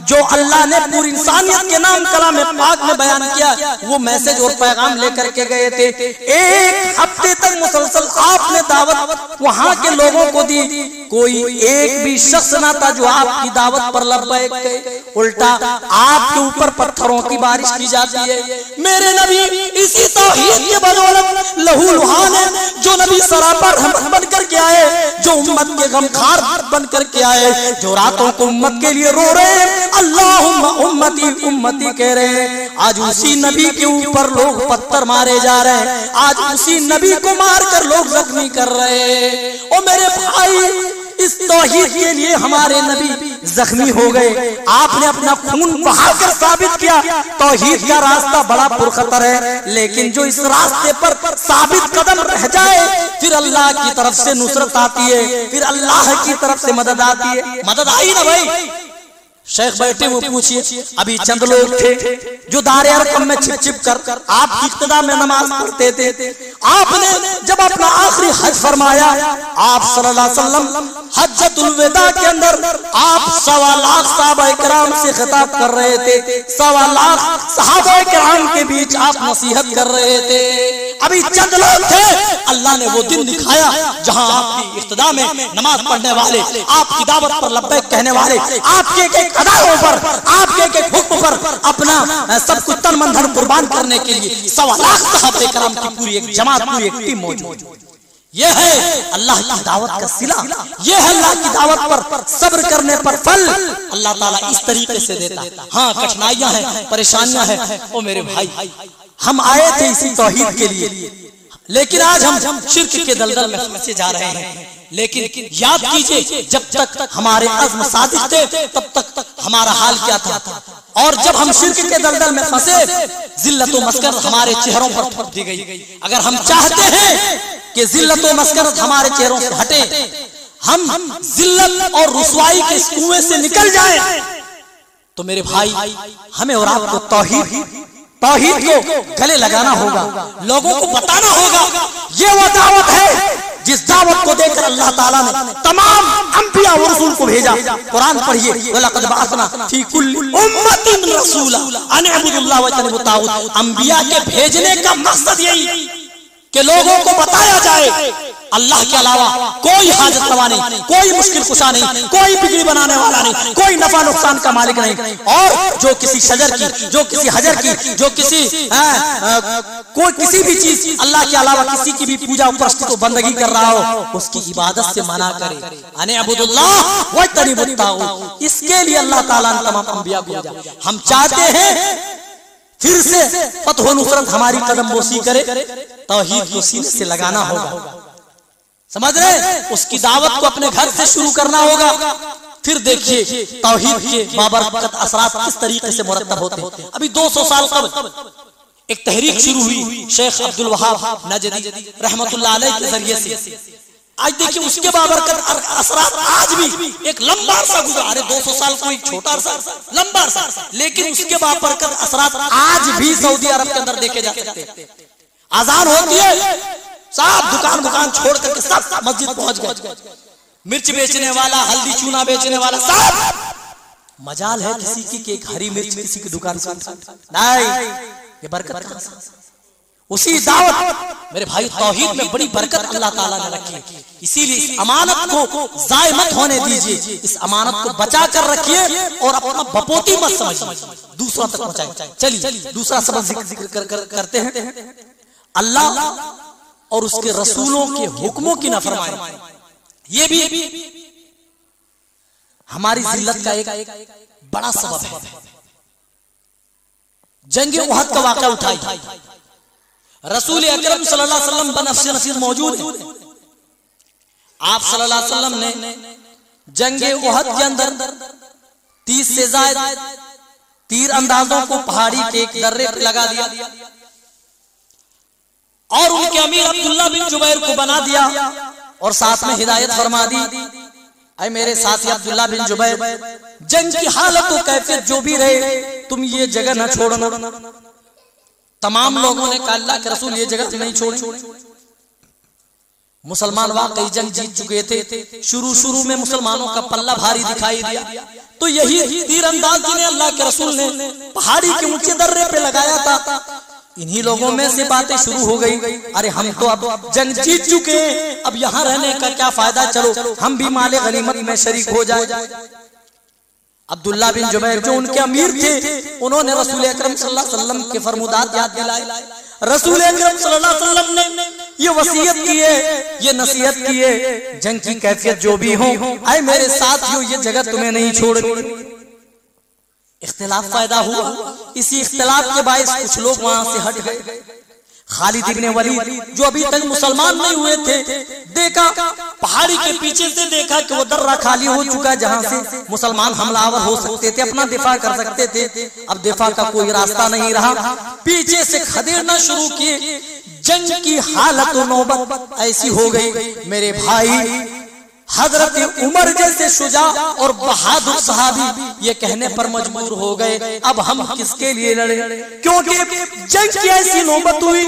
जो अल्लाह ने पूरी इंसानियत के नाम कलाम पाक में बयान किया, वो मैसेज और पैगाम लेकर के गए थे। एक हफ्ते तक मुसलसल आपने दावत वहां के लोगों को दी, कोई एक भी शख्स ना था जो आपकी दावत पर लब्बैक कहे, उल्टा आपके ऊपर पत्थरों की बारिश की जाती है। मेरे नबी इसी तौहीद के बदौलत लहू लुहान है, जो नबी सरापा रहमत बन करके आए, जो उम्मत के गमखार बन करके आए, जो रातों को उम्मत के लिए रो रहे हैं, अल्लाहुम्मा उम्मती उम्मती कह रहे हैं। आज उसी नबी के ऊपर लोग पत्थर मारे जा रहे हैं, आज उसी नबी को मारकर लोग जख्मी कर रहे हैं। और मेरे भाई, इस तौहीद के लिए हमारे नबी जख्मी हो गए, आपने अपना खून बहाकर साबित किया तौहीद का रास्ता बड़ा पुरखतर है, लेकिन जो इस रास्ते पर साबित कदम रह जाए, फिर अल्लाह की तरफ से नुसरत आती है, फिर अल्लाह की तरफ से मदद आती है। मदद आई ना भाई? शेख बैठे वो पूछिए, अभी चंद लोग थे जो दारे अरकम में छिप छिप कर आपकी इक्तदा में नमाज पढ़ते थे। आपने जब अपना आखिरी हज फरमाया, आप सल्लल्लाहु अलैहि वसल्लम हज्जतुल विदा के अंदर आप 1.25 लाख सहाबा किराम से खिताब कर रहे थे, 1.25 लाख सहाबा किराम के बीच आप नसीहत कर रहे थे। अभी चंद लोग थे, अल्लाह ने वो दिन दिखाया जहां आपकी इक्तदा में नमाज पढ़ने वाले, आपकी दावत पर लब्बैक कहने वाले, आपके एक अदाओं पर, आपके एक हुक्म पर अपना सब कुछ तन मन धन कुर्बान करने के लिए 1.25 लाख सहाबा किराम की पूरी एक जमात, पूरी एक टीम मौजूद। ये है अल्लाह की दावत का सिला, ये है अल्लाह की दावत पर सब्र करने पर फल अल्लाह ताला इस तरीके से देता है। हाँ, कठिनाइयां हैं, परेशानियां हैं। ओ मेरे भाई, हम आए थे इसी तौहीद के लिए, लेकिन आज हम शिर्क के दलदल में फंसे जा रहे हैं। लेकिन याद कीजिए, जब तक हमारे अज़्म सादिक थे, तब तक हमारा हाल क्या था, और जब हम शिर्क के दलदल में फंसे, जिल्लत व मस्करत हमारे चेहरों पर थोप दी गई। अगर हम चाहते हैं कि जिल्लत व मस्करत हमारे चेहरों से हटे, हम जिल्लत और रुसवाई के इस कुएं से निकल जाएं, तो मेरे भाई, हमें और आपको तौहीद को गले लगाना होगा, लोगों को बताना होगा। ये वो दावत है जिस दावत को देकर अल्लाह ताला ने तमाम अंबिया और रसूल को भेजा। कुरान पढ़िए, वलक़द बअसना फी कुल्ली उम्मतिन रसूला अन अब्दुल्लाह व तनिबुत तागूत। अंबिया के भेजने का मकसद यही कि लोगों को बताया जाए अल्लाह के अलावा कोई हाजत रवा नहीं, कोई मुश्किल कुशा नहीं, कोई बिगड़ी बनाने वाला नहीं, कोई नफा नुकसान का मालिक नहीं। और जो किसी शजर की, जो किसी हजर की, जो किसी कोई किसी भी चीज अल्लाह के अलावा किसी की भी पूजा उपस्थित तो बंदगी कर रहा हो, उसकी इबादत से मना करे। अने अब्दुल्लाह व तनिबुत तागूत, इसके लिए अल्लाह ताला ने तमाम अंबिया को भेजा। हम चाहते हैं फिर से फतह नुसरत हमारी कदम बोसी करे, तौहीद को सीने से लगाना होगा। समझ रहे? उसकी दावत को अपने घर से शुरू करना होगा। फिर देखिए तौहीद के बाबरकत असरात किस तरीके से मुरत्तब होते हैं। अभी 200 साल कबल एक तहरीक शुरू हुई शेख अब्दुल वहाब नजदी रहमतुल्लाह अलैह के जरिए से। आज देखिए उसके बाबरकत असरात आज भी एक लंबा अरसा गुजरा। अरे 200 साल कोई छोटा अरसा, लंबा अरसा, लेकिन उसके बाबरकत असरात आज भी सऊदी अरब के अंदर देखे जा सकते हैं। अजान होती है, सब दुकान छोड़ करके सब मस्जिद पहुंच गए। मिर्च बेचने वाला, हल्दी चूना बेचने वाला, सब मजाल है किसी की कि एक हरी मिर्च किसी की दुकान से नहीं, ये बरकत कहां से? उसी दावत मेरे भाई, तौहीद में बड़ी बरकत अल्लाह ताला ने रखी है। इसीलिए इस अमानत को जाय मत होने दीजिए, इस अमानत को बचा कर रखिए और अपना बपोती मत समझिए, दूसरों तक पहुंचाए। चलिए दूसरा सबक जिक्र करते हैं। अल्लाह और उसके रसूलों के हुक्मों की नाफरमानी, ये भी हमारी जिल्लत का एक बड़ा सबब है। जंग उहद का वाक़या उठाई, रसूल अकरम सल्लल्लाहु अलैहि वसल्लम बनफ्स नफीस मौजूद है। आप सल्लल्लाहु अलैहि वसल्लम ने जंग उहद के अंदर 30 से ज्यादा तीर अंदाजों को पहाड़ी के एक दर्रे पर लगा दिया और उनके अमीर अब्दुल्लाह बिन जुबैर को बना दिया और साथ में हिदायत फरमा दी, अरे मेरे साथी अब्दुल्लाह बिन जुबैर, जंग की हालत और कैफियत जो भी रहे, तुम ये जगह न छोड़ना। तमाम लोगों ने कहा अल्लाह के रसूल ये जगह नहीं छोड़ी। मुसलमान वाकई जंग जीत चुके थे। शुरू में मुसलमानों का पल्ला भारी दिखाई दिया, तो यही तीरंदाज जिन्हें अल्लाह के रसूल ने पहाड़ी के ऊंचे दर्रे पे लगाया था, इन्हीं लोगों में से बातें शुरू हो गई, अरे हम तो अब जंग जीत चुके हैं, अब यहाँ रहने का क्या फायदा, चलो हम भी माले गनीमत में शरीक हो जाए। अब्दुल्ला बिन जुबैर जो उनके अमीर थे, उन्होंने रसूल अकरम सल्लल्लाहु अलैहि वसल्लम के फरमुदात याद दिलाए। रसूल अकरम सल्लल्लाहु अलैहि वसल्लम ने ये वसीयत की है, ये नसीहत की है, जंग की कैफियत जो भी हो, आए मेरे साथियों ये जगह तुम्हें नहीं छोड़नी। इख्तिलाफ पैदा हुआ, इसी इख्तिलाफ के बायस कुछ लोग वहां से हट गए। खालिद इब्ने वलीद जो अभी तक मुसलमान नहीं हुए थे, देखा पहाड़ी के पीछे से देखा कि वो दर्रा खाली हो चुका है जहां से मुसलमान हमलावर हो सकते थे, अपना दिफा कर सकते थे। अब दिफा का कोई रास्ता नहीं रहा, पीछे से खदेड़ना शुरू किए। जंग की हालत नौबत ऐसी हो गई मेरे भाई, हजरत उमर जैसे शुजा और बहादुर सहाबी ये कहने पर मजबूर हो गए अब हम किसके लिए लड़े, क्योंकि जंग की ऐसी नौबत हुई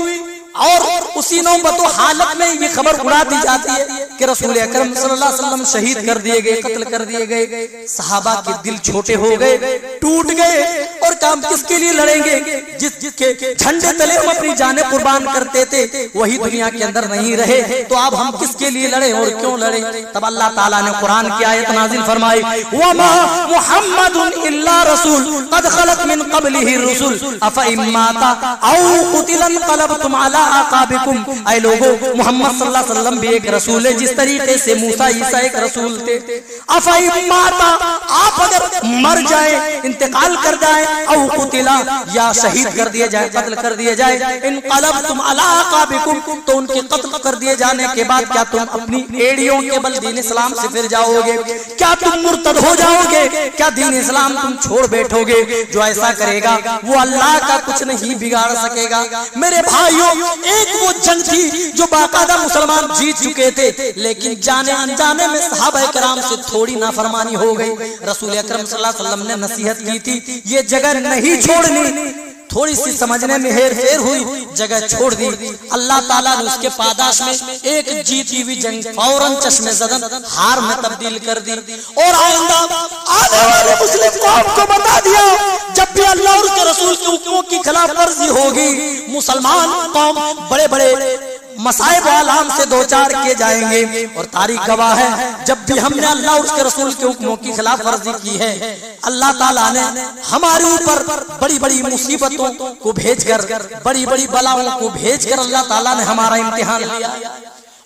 और उसी नौबत हालत में ये खबर उड़ा दी जाती है कि रसूल अकरम सल्लल्लाहु अलैहि वसल्लम शहीद कर दिए गए, कत्ल कर दिए गए। सहाबा के दिल छोटे हो गए, टूट गए और काम किसके लिए लड़ेंगे, जिसके झंडे तले हम अपनी जाने कुर्बान करते थे वही दुनिया के अंदर नहीं रहे, तो अब हम किसके लिए लड़े और क्यों लड़े। तब अल्लाह ताला ने कुरान की आयत नाजिल फरमाई, वमा मुहम्मदुन इल्ला रसूल कद खलत मिन क़ब्लिहि रुसुल अफ़ इम्माता औ क़ुतिलन क़लबतुम अला अक़ाबिकुम। ऐ लोगों, मोहम्मद सल्लल्लाहु अलैहि वसल्लम भी एक रसूल है, जिस तरीके से मूसा ईसा एक रसूल थे। अफ़ इम्माता, आप अगर मर जाए, इंतकाल कर जाए, औ क़ुतिला या शहीद कर दिए जाए, कत्ल कर दिए जाए, इन क़लबतुम अला अक़ाबिकुम, तो उनके कत्ल कर दिए जाने के बाद क्या तुम अपनी एड़ियों के बल दीन इस्लाम से फिर जाओगे, क्या तुम मुर्तद हो जाओगे, क्या दीन इस्लाम तुम छोड़ बैठोगे। जो ऐसा करेगा वो अल्लाह का कुछ नहीं बिगाड़ सकेगा। मेरे भाइयों, एक वो जंग थी जो बाकायदा मुसलमान जीत चुके थे, लेकिन जाने अनजाने में सहाबा किराम से थोड़ी नाफरमानी हो गई। रसूल अकरम सल्लल्लाहु अलैहि वसल्लम ने नसीहत की थी ये जगह नहीं छोड़नी, थोड़ी सी समझने में हेर फेर हुई, जगह छोड़ दी। अल्लाह ताला ने उसके पादाश में एक जीती हुई जंग फौरन चश्मे ज़दन हार में तब्दील कर दी और आइंदा आने वाले मुस्लिम कौम को बता दिया जब भी अल्लाह और उसके रसूल के हुक्मों की खिलाफ वर्जी होगी, मुसलमान कौम बड़े बड़े मसाइब आलाम से दो चार किए जाएंगे। और तारीख गवाह है, जब भी हमने अल्लाह और उसके रसूल के हुक्मों की खिलाफ वर्जी की है, अल्लाह ताला ने हमारे ऊपर बड़ी बड़ी मुसीबतों को भेजकर, बड़ी बड़ी बलाओं को भेजकर अल्लाह ताला ने हमारा इम्तिहान लिया।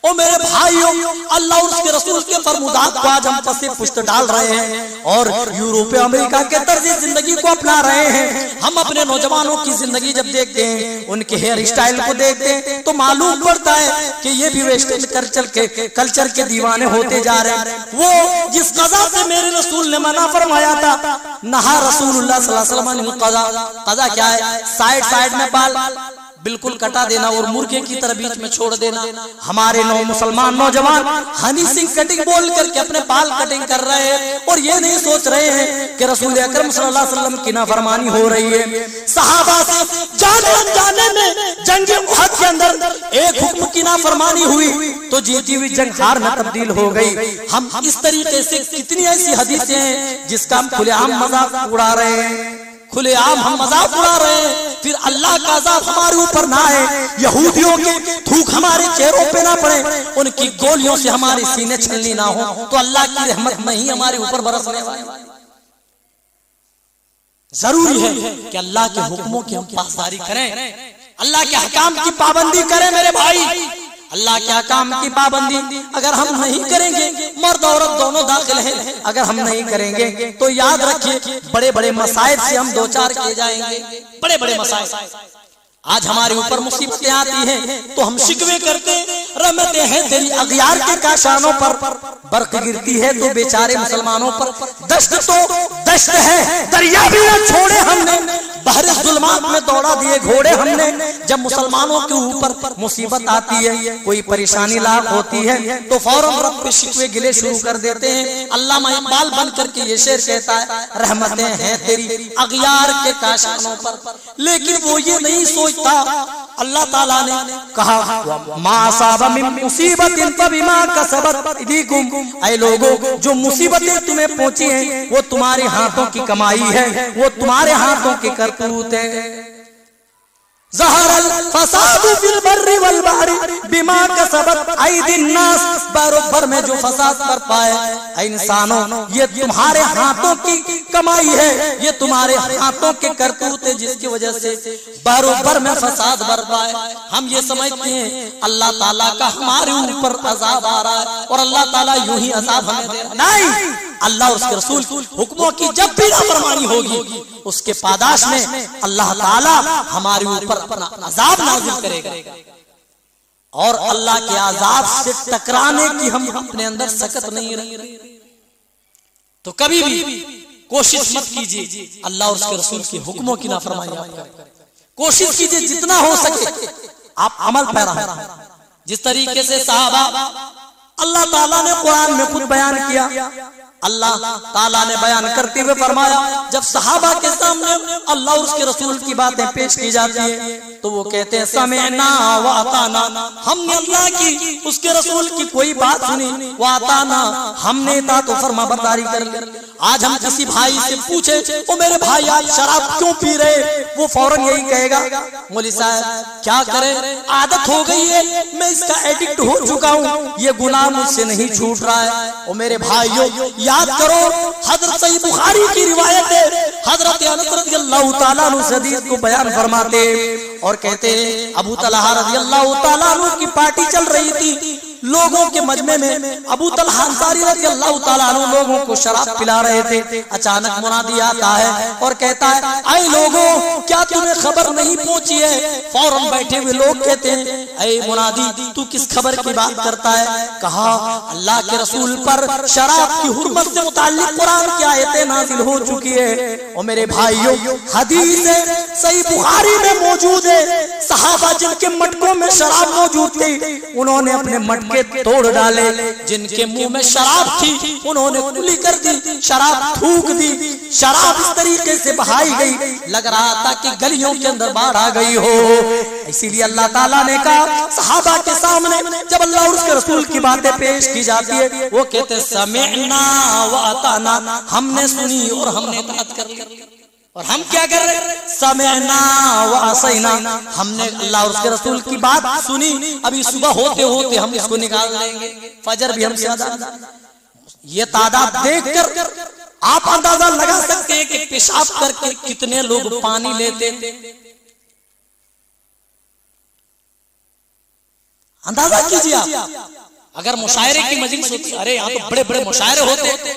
ओ मेरे भाइयों, अल्लाह और उसके रसूल के फरमुदात को आज हम पसे पुष्ट डाल रहे हैं और यूरोप अमेरिका के तर्ज जिंदगी को अपना रहे हैं। हम अपने नौजवानों की जिंदगी जब देखते हैं, उनके हेयर स्टाइल को देखते हैं, तो मालूम पड़ता है कि ये भी वेस्टर्न कल्चर के दीवाने होते जा रहे हैं। वो जिस कज़ा से मेरे रसूल ने मना फरमाया था, नहा रसूलुल्लाह सल्लल्लाहु अलैहि वसल्लम, कज़ा क्या है, साइड में बाल बिल्कुल कटा देना और मुर्गे की तरह बीच में छोड़ देना। हमारे मुसलमान नौजवान हनी सिंह कटिंग बोल करके अपने बाल कटिंग कर रहे हैं और ये नहीं सोच रहे हैं कि रसूल अकरम सल्लल्लाहु अलैहि वसल्लम की नाफरमानी हो रही है। सहाबा से जाने अनजाने में जंग उहद के अंदर एक हुक्म की नाफरमानी हुई तो जीती हुई जंग हार में तब्दील हो गई। हम इस तरीके से कितनी ऐसी हदीसें हैं जिसका हम खुलेआम मजाक उड़ा रहे हैं, खुलेआम हम मजाक उड़ा रहे हैं। फिर अल्लाह का अज़ाब हमारे ऊपर ना आए, यहूदियों के थूक हमारे चेहरों पे ना पड़े, उनकी गोलियों से हमारे सीने छलनी ना हो, तो अल्लाह की रहमत नहीं हमारे ऊपर बरसने वाली। जरूरी है कि अल्लाह के हुक्मों की हम पासदारी करें, अल्लाह के हकाम की पाबंदी करें। मेरे भाई, अल्लाह के हकाम की पाबंदी अगर हम नहीं करेंगे, मर्द औरत दोनों दाखिल हैं, अगर हम नहीं करेंगे तो याद रखिए बड़े बड़े मसाइब से हम दो चार किए जाएंगे। बड़े बड़े मसाइब आज हमारे ऊपर मुसीबतें आती हैं तो हम शिकवे करते, रहमतें हैं तेरी अगियार के काशानों पर, बर्क गिरती है तो बेचारे मुसलमानों पर। दश्त तो दश्त है, दरिया भी न छोड़े हमने, बहरे जुल्मात में दौड़ा दिए घोड़े हमने। जब मुसलमानों के ऊपर मुसीबत आती है, कोई परेशानी लाभ होती है, तो फौरन रब पे शिकवे गिले शुरू कर देते हैं। अल्लामा इकबाल बन करके ये शेर कहता है, रहमतें हैं तेरी अगियार के काशानों पर। लेकिन वो ये नहीं सोचता, अल्लाह ताला ने कहा मा असाबा मिन मुसीबतिन फबिमा कसबत अयदीकुम, ऐ लोगों जो मुसीबतें तुम्हें पहुंची हैं वो तुम्हारे हाथों की कमाई है, वो तुम्हारे हाथों के करतूत है। ज़हरल फसादु फिल बर्रि वल बहरी बिमा कसबत अयदिन नास, बरोबर में जो फसाद कर पाए ऐ इंसानों ये तुम्हारे हाथों की कमाई है, ये तुम्हारे हाथों के करतूत है, जिसकी वजह से बरोबर में फसाद बरपा है। हम ये समझते हैं अल्लाह ताला का हमारे ऊपर अजाब आ रहा है और अल्लाह ताला यूं ही अजाब हमें दे रहा है। नहीं, अल्लाह और उसके रसूल हुक्मों की जब भी नाफरमानी होगी उसके पादाश में अल्लाह ताला हमारे ऊपर अपना अजाब नाजिल करेगा। और अल्लाह के अजाब से टकराने की हम अपने अंदर सकत नहीं रहे तो कभी भी कोशिश मत कीजिए अल्लाह और उसके रसूल के हुक्मों की नाफरमानी आप करें। कोशिश कीजिए जितना हो सके आप अमल पैरा है। जिस तरीके से सहाबा अल्लाह ताला ने कुरान में खुद बयान किया, अल्लाह ताला ने बयान करते हुए फरमाया, जब सहाबा के सामने अल्लाह और उसके रसूल की बातें पेश की जाती है तो वो कहते हैं समेना व अताना, हमने अल्लाह की उसके रसूल की कोई बात सुनी, व अताना हमने इताअत व फरमाबरदारी कर ली। आज हम किसी भाई से पूछे ओ मेरे भाई आप शराब क्यों पी रहे, वो फौरन यही कहेगा मौलवी साहब क्या करें, आदत हो गई है, मैं इसका एडिक्ट हो चुका हूँ, ये गुनाह मुझसे नहीं छूट रहा है। ओ मेरे भाइयों याद करो, हजरत सही बुखारी की रिवायत है, हजरत अनस रज़ियल्लाहु ताला अन्हु से हदीस को बयान फरमाते और कहते हैं अबू तलहा रज़ियल्लाहु ताला अन्हु की पार्टी चल रही थी लोगों के मजमे में। अबू तलहा अंसारी रज़ियल्लाहु ताला अन्हु लोगों को शराब पिला रहे थे। अचानक मुनादी आता है और कहता है ऐ लोगों क्या तुम्हें खबर नहीं पहुंची है। फौरन बैठे हुए लोग कहते हैं ऐ मुनादी तू किस खबर की बात करता है। कहा अल्लाह के रसूल पर शराब की हुर्मत से मुताल्लिक कुरान की आयतें नाजिल हो चुकी है। और मेरे भाइयों हदीस सही बुखारी में मौजूद है, सहाबा जिनके मटकों में शराब मौजूद थी उन्होंने अपने मटके तोड़ डाले, जिनके मुंह में शराब थी उन्होंने कुली कर दी, शराब थूक दी। शराब इस तरीके से बहाई गई लग रहा था कि गलियों के अंदर बाढ़ आ गई हो। इसीलिए अल्लाह ताला ने कहा सहाबा के सामने जब अल्लाह और उसके रसूल की बातें पेश की जाती है वो कहते समेना व अताना, हमने सुनी और हमने इताअत कर ली। और हम क्या कर रहे, समेना व असैना, हमने अल्लाह और उसके रसूल की बात सुनी, अभी सुबह होते होते हम इसको निकाल देंगे, फजर भी हमसे अदा। ये तादाद देखकर आप अंदाजा लगा सकते हैं कि पेशाब करके कितने लोग पानी लेते। अंदाजा कीजिए आप, अगर मुशायरे की मजलिस होती, अरे यहाँ तो बड़े बड़े मुशायरे होते,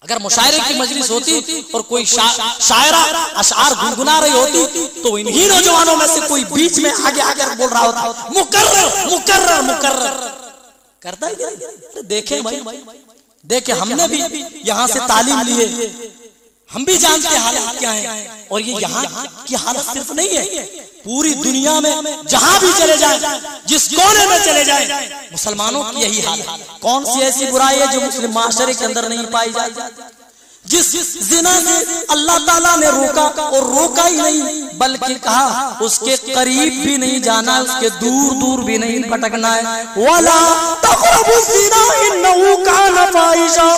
अगर मुशायरे की मजलिस होती और कोई शायरा अशआर गुनगुना रही होती तो इन्हीं नौजवानों में से कोई बीच में आगे आकर बोल रहा होता मुकर्रर मुकर्रर मुकर्रर करता है। देखे भाई देखे, हमने भी यहाँ से तालीम ली है, हम भी जानते हैं हालत क्या है। और ये यहाँ की हालत सिर्फ नहीं है, पूरी दुनिया में जहां भी चले जाएं, जिस कोने में चले जाएं, मुसलमानों की यही हाल है। कौन सी ऐसी बुराई है जो मुस्लिम माशरे के अंदर नहीं पाई जाती। जिस जिना से अल्लाह ताला ने रोका और रोका ही नहीं बल्कि कहा उसके करीब भी नहीं जाना, उसके दूर दूर भी नहीं भटकना है। वाला तक़रबु ज़िना इन्नहु काना फ़ाहिशा,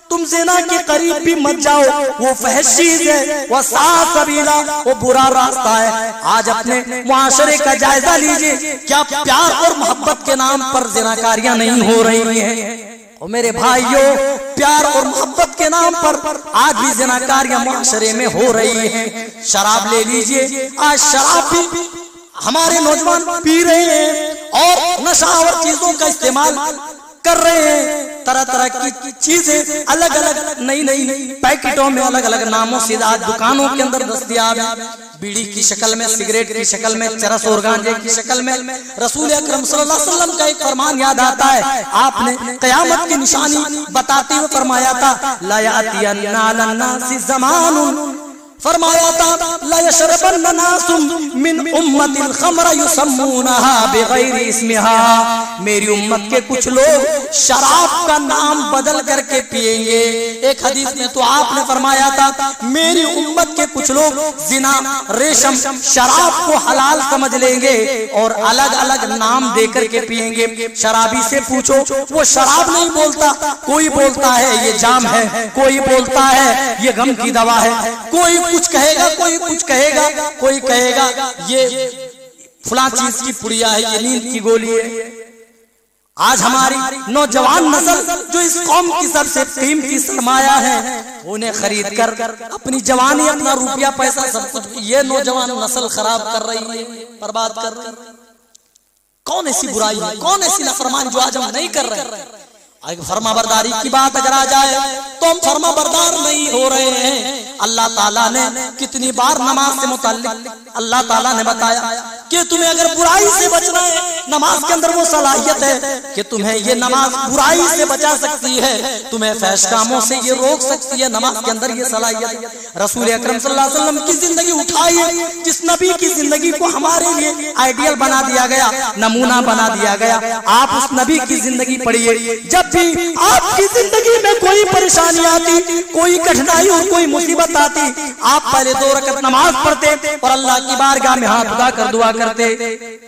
तुम ज़िना के करीब भी मत जाओ, वो फहश चीज है, वो साफ सबीला, वो बुरा रास्ता है। आज अपने मुआशरे का जायजा लीजिए, क्या प्यार और मोहब्बत के नाम पर ज़िनाकारियां नहीं हो रही हैं। और मेरे भाइयों प्यार और मोहब्बत के नाम पर आज भी ज़िनाकारियां मुआशरे में हो रही हैं। शराब ले लीजिए, आज शराब भी हमारे नौजवान पी रहे हैं और नशावर चीजों का इस्तेमाल कर रहे हैं। तरह तरह की चीजें अलग अलग नई नई पैकेटों में अलग अलग नामों से आज दुकानों के अंदर दस्तयाब है। बीड़ी की शक्ल में, सिगरेट की शक्ल में, चरस और गांजे की शक्ल में। रसूल अकरम सल्लल्लाहु अलैहि वसल्लम का एक फरमान याद आता है, आपने क़यामत की निशानी बताते हुए फरमाया था ला यातियन्ना अलन्नासि ज़मानुन, फरमाया था ला यशरबन नासुम मिन उम्मतिल खमरा युसम्मूनहा बिगैरि इस्मिहा, मेरी उम्मत के कुछ लोग शराब का नाम बदल करके पिएंगे। एक हदीस में तो आपने फरमाया था मेरी उम्मत के कुछ लोग जिना, रेशम, शराब को हलाल समझ लेंगे और अलग अलग नाम देकर के पिएंगे। शराबी से पूछो, वो शराब नहीं बोलता, कोई बोलता है ये जाम है, कोई बोलता है ये गम की दवा है, कोई कुछ कहेगा, कोई कुछ कहेगा, कोई कहेगा ये फलां चीज की पुड़िया है, ये नींद की गोली है। आज हमारी नौजवान नस्ल जो इस कौम की सबसे कीमती सरमाया है, उन्हें खरीद कर अपनी जवानी, अपना रुपया पैसा सब कुछ ये नौजवान नस्ल खराब कर रही है, बर्बाद कर रही है। कौन ऐसी बुराई है, कौन ऐसी नाफरमान जो आज हम नहीं कर रहे हैं? फर्मा बरदारी की बात अगर आ जाए तो हम फर्मा बरदार नहीं हो रहे हैं। अल्लाह ताला ने कितनी बार नमाज से मुताल्लिक अल्लाह ताला ने बताया कि तुम्हें अगर बुराई से बचना है, नमाज के अंदर वो सलाहियत है कि तुम्हें ये नमाज बुराई से बचा सकती है, तुम्हें फहश कामों से ये रोक सकती है, नमाज के अंदर ये सलाहियत। रसूल अकरम सल्लल्लाहु अलैहि वसल्लम की जिंदगी उठाइए, जिस नबी की जिंदगी को हमारे लिए आइडियल बना दिया गया, नमूना बना दिया गया, आप उस नबी की जिंदगी पढ़िए। जब भी आपकी जिंदगी में कोई परेशानी आती, कोई कठिनाई और कोई मुसीबत आती, आप पहले 2 रकअत नमाज पढ़ते और अल्लाह की बारगाह में हाथ उठा कर दुआ करते।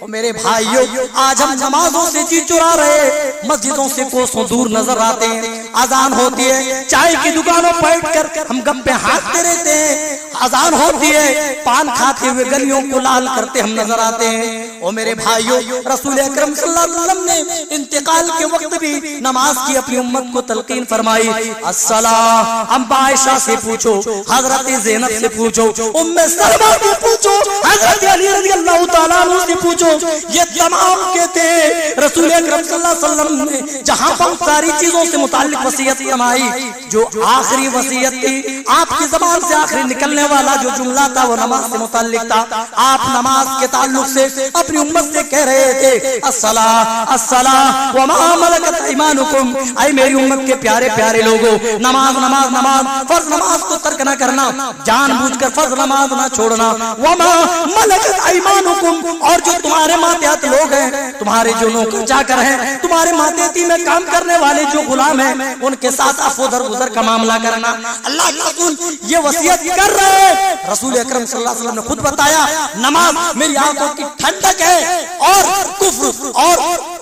और मेरे भाइयों, आज हम नमाजों से जी चुरा रहे, मस्जिदों से कोसों दूर नजर आते हैं। अजान होती है, चाय की दुकानों बैठ कर हम गप्पे हाँकते रहते हैं। अजान होती है, पान खाते हुए गलियों को लाल करते हम नजर आते हैं। और मेरे भाइयों, रसूल अकरम सल्लल्लाहु अलैहि वसल्लम ने इंतकाल के वक्त भी नमाज की अपनी उम्मत को तलकीन फरमाई। अस्सलाह, अम्मा आयशा से पूछो, हजरत ज़ैनब से पूछो, उम्मे सलमा से पूछो, हजरत अली रज़ियल्लाहु ताला अन्हु से पूछो, ये तमाम कहते हैं रसूल अकरम सल्लल्लाहु अलैहि वसल्लम ने जहां पर सारी चीजों से मुताल्लिक वसीयत फरमाई, जो आखिरी वसीयत थी, आपकी ज़बान से आखिरी निकलने वाला जो जुमला था वो नमाज से मुताल्लिक था। आप नमाज के ताल्लुक से अपनी उम्मत से कह रहे थे अस्सलाह अस्सलाह व मा मलकत ऐमानुकुम, ऐ मेरी उम्मत के प्यारे प्यारे लोगों, नमाज नमाज नमाज, फर्ज नमाज को तर्क न करना, जानबूझकर फर्ज नमाज ना छोड़ना। व मा मलकत ऐमानुकुम, और जो तुम्हारे मातहत लोग हैं, तुम्हारे जो नौकर चाकर हैं, तुम्हारे मातहती में काम करने वाले जो गुलाम हैं, उनके साथ अफ़्व दरगुजर का मामला करना। अल्लाह के रसूल ये वसीयत कर रहे हैं। रसूल अकरम सल्लल्लाहु अलैहि वसल्लम ने खुद बताया, नमाज मेरी आंखों की ठंडक है और कुफ्र और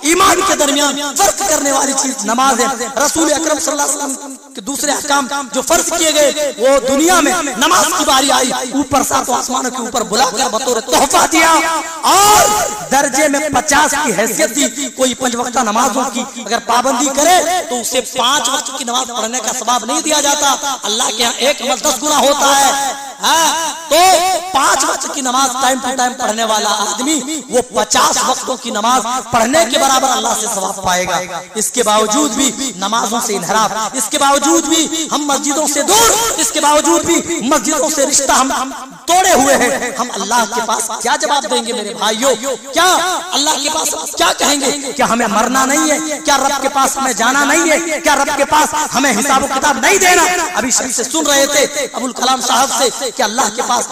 ईमान के दरमियान फर्क करने वाली चीज नमाज है। रसूल अकरम सल्लल्लाहु अलैहि वसल्लम के दूसरे अहकाम जो फर्ज किए गए, वो दुनिया में नमाज की बारी आई, ऊपर सातों आसमानों के ऊपर बुलाकर बतौर तोहफा दिया और दर्जे में 50 की हैसियत दी। कोई 5 वक्त नमाजों की अगर पाबंदी करे तो उसे 5 वक्त की नमाज पढ़ने का सवाब नहीं दिया जाता। अल्लाह के यहाँ 1 अमल 10 गुना होता है। तो 5 वक्त की नमाज टाइम टू टाइम पढ़ने वाला आदमी वो 50 वक्तों की नमाज पढ़ने के बराबर अल्लाह से सवाब पाएगा। इसके बावजूद भी नमाजों से इनहराफ, इसके बावजूद भी हम मस्जिदों से दूर, इसके बावजूद भी मस्जिदों से रिश्ता हम तोड़े हुए हैं। हम अल्लाह के पास क्या जवाब देंगे मेरे भाइयों? क्या अल्लाह के पास क्या कहेंगे? क्या हमें मरना नहीं है? क्या रब के पास हमें जाना नहीं है? क्या रब के पास हमें हिसाब किताब नहीं देना? अभी शख्स से सुन रहे थे अबुल कलाम साहब से कि अल्लाह के पास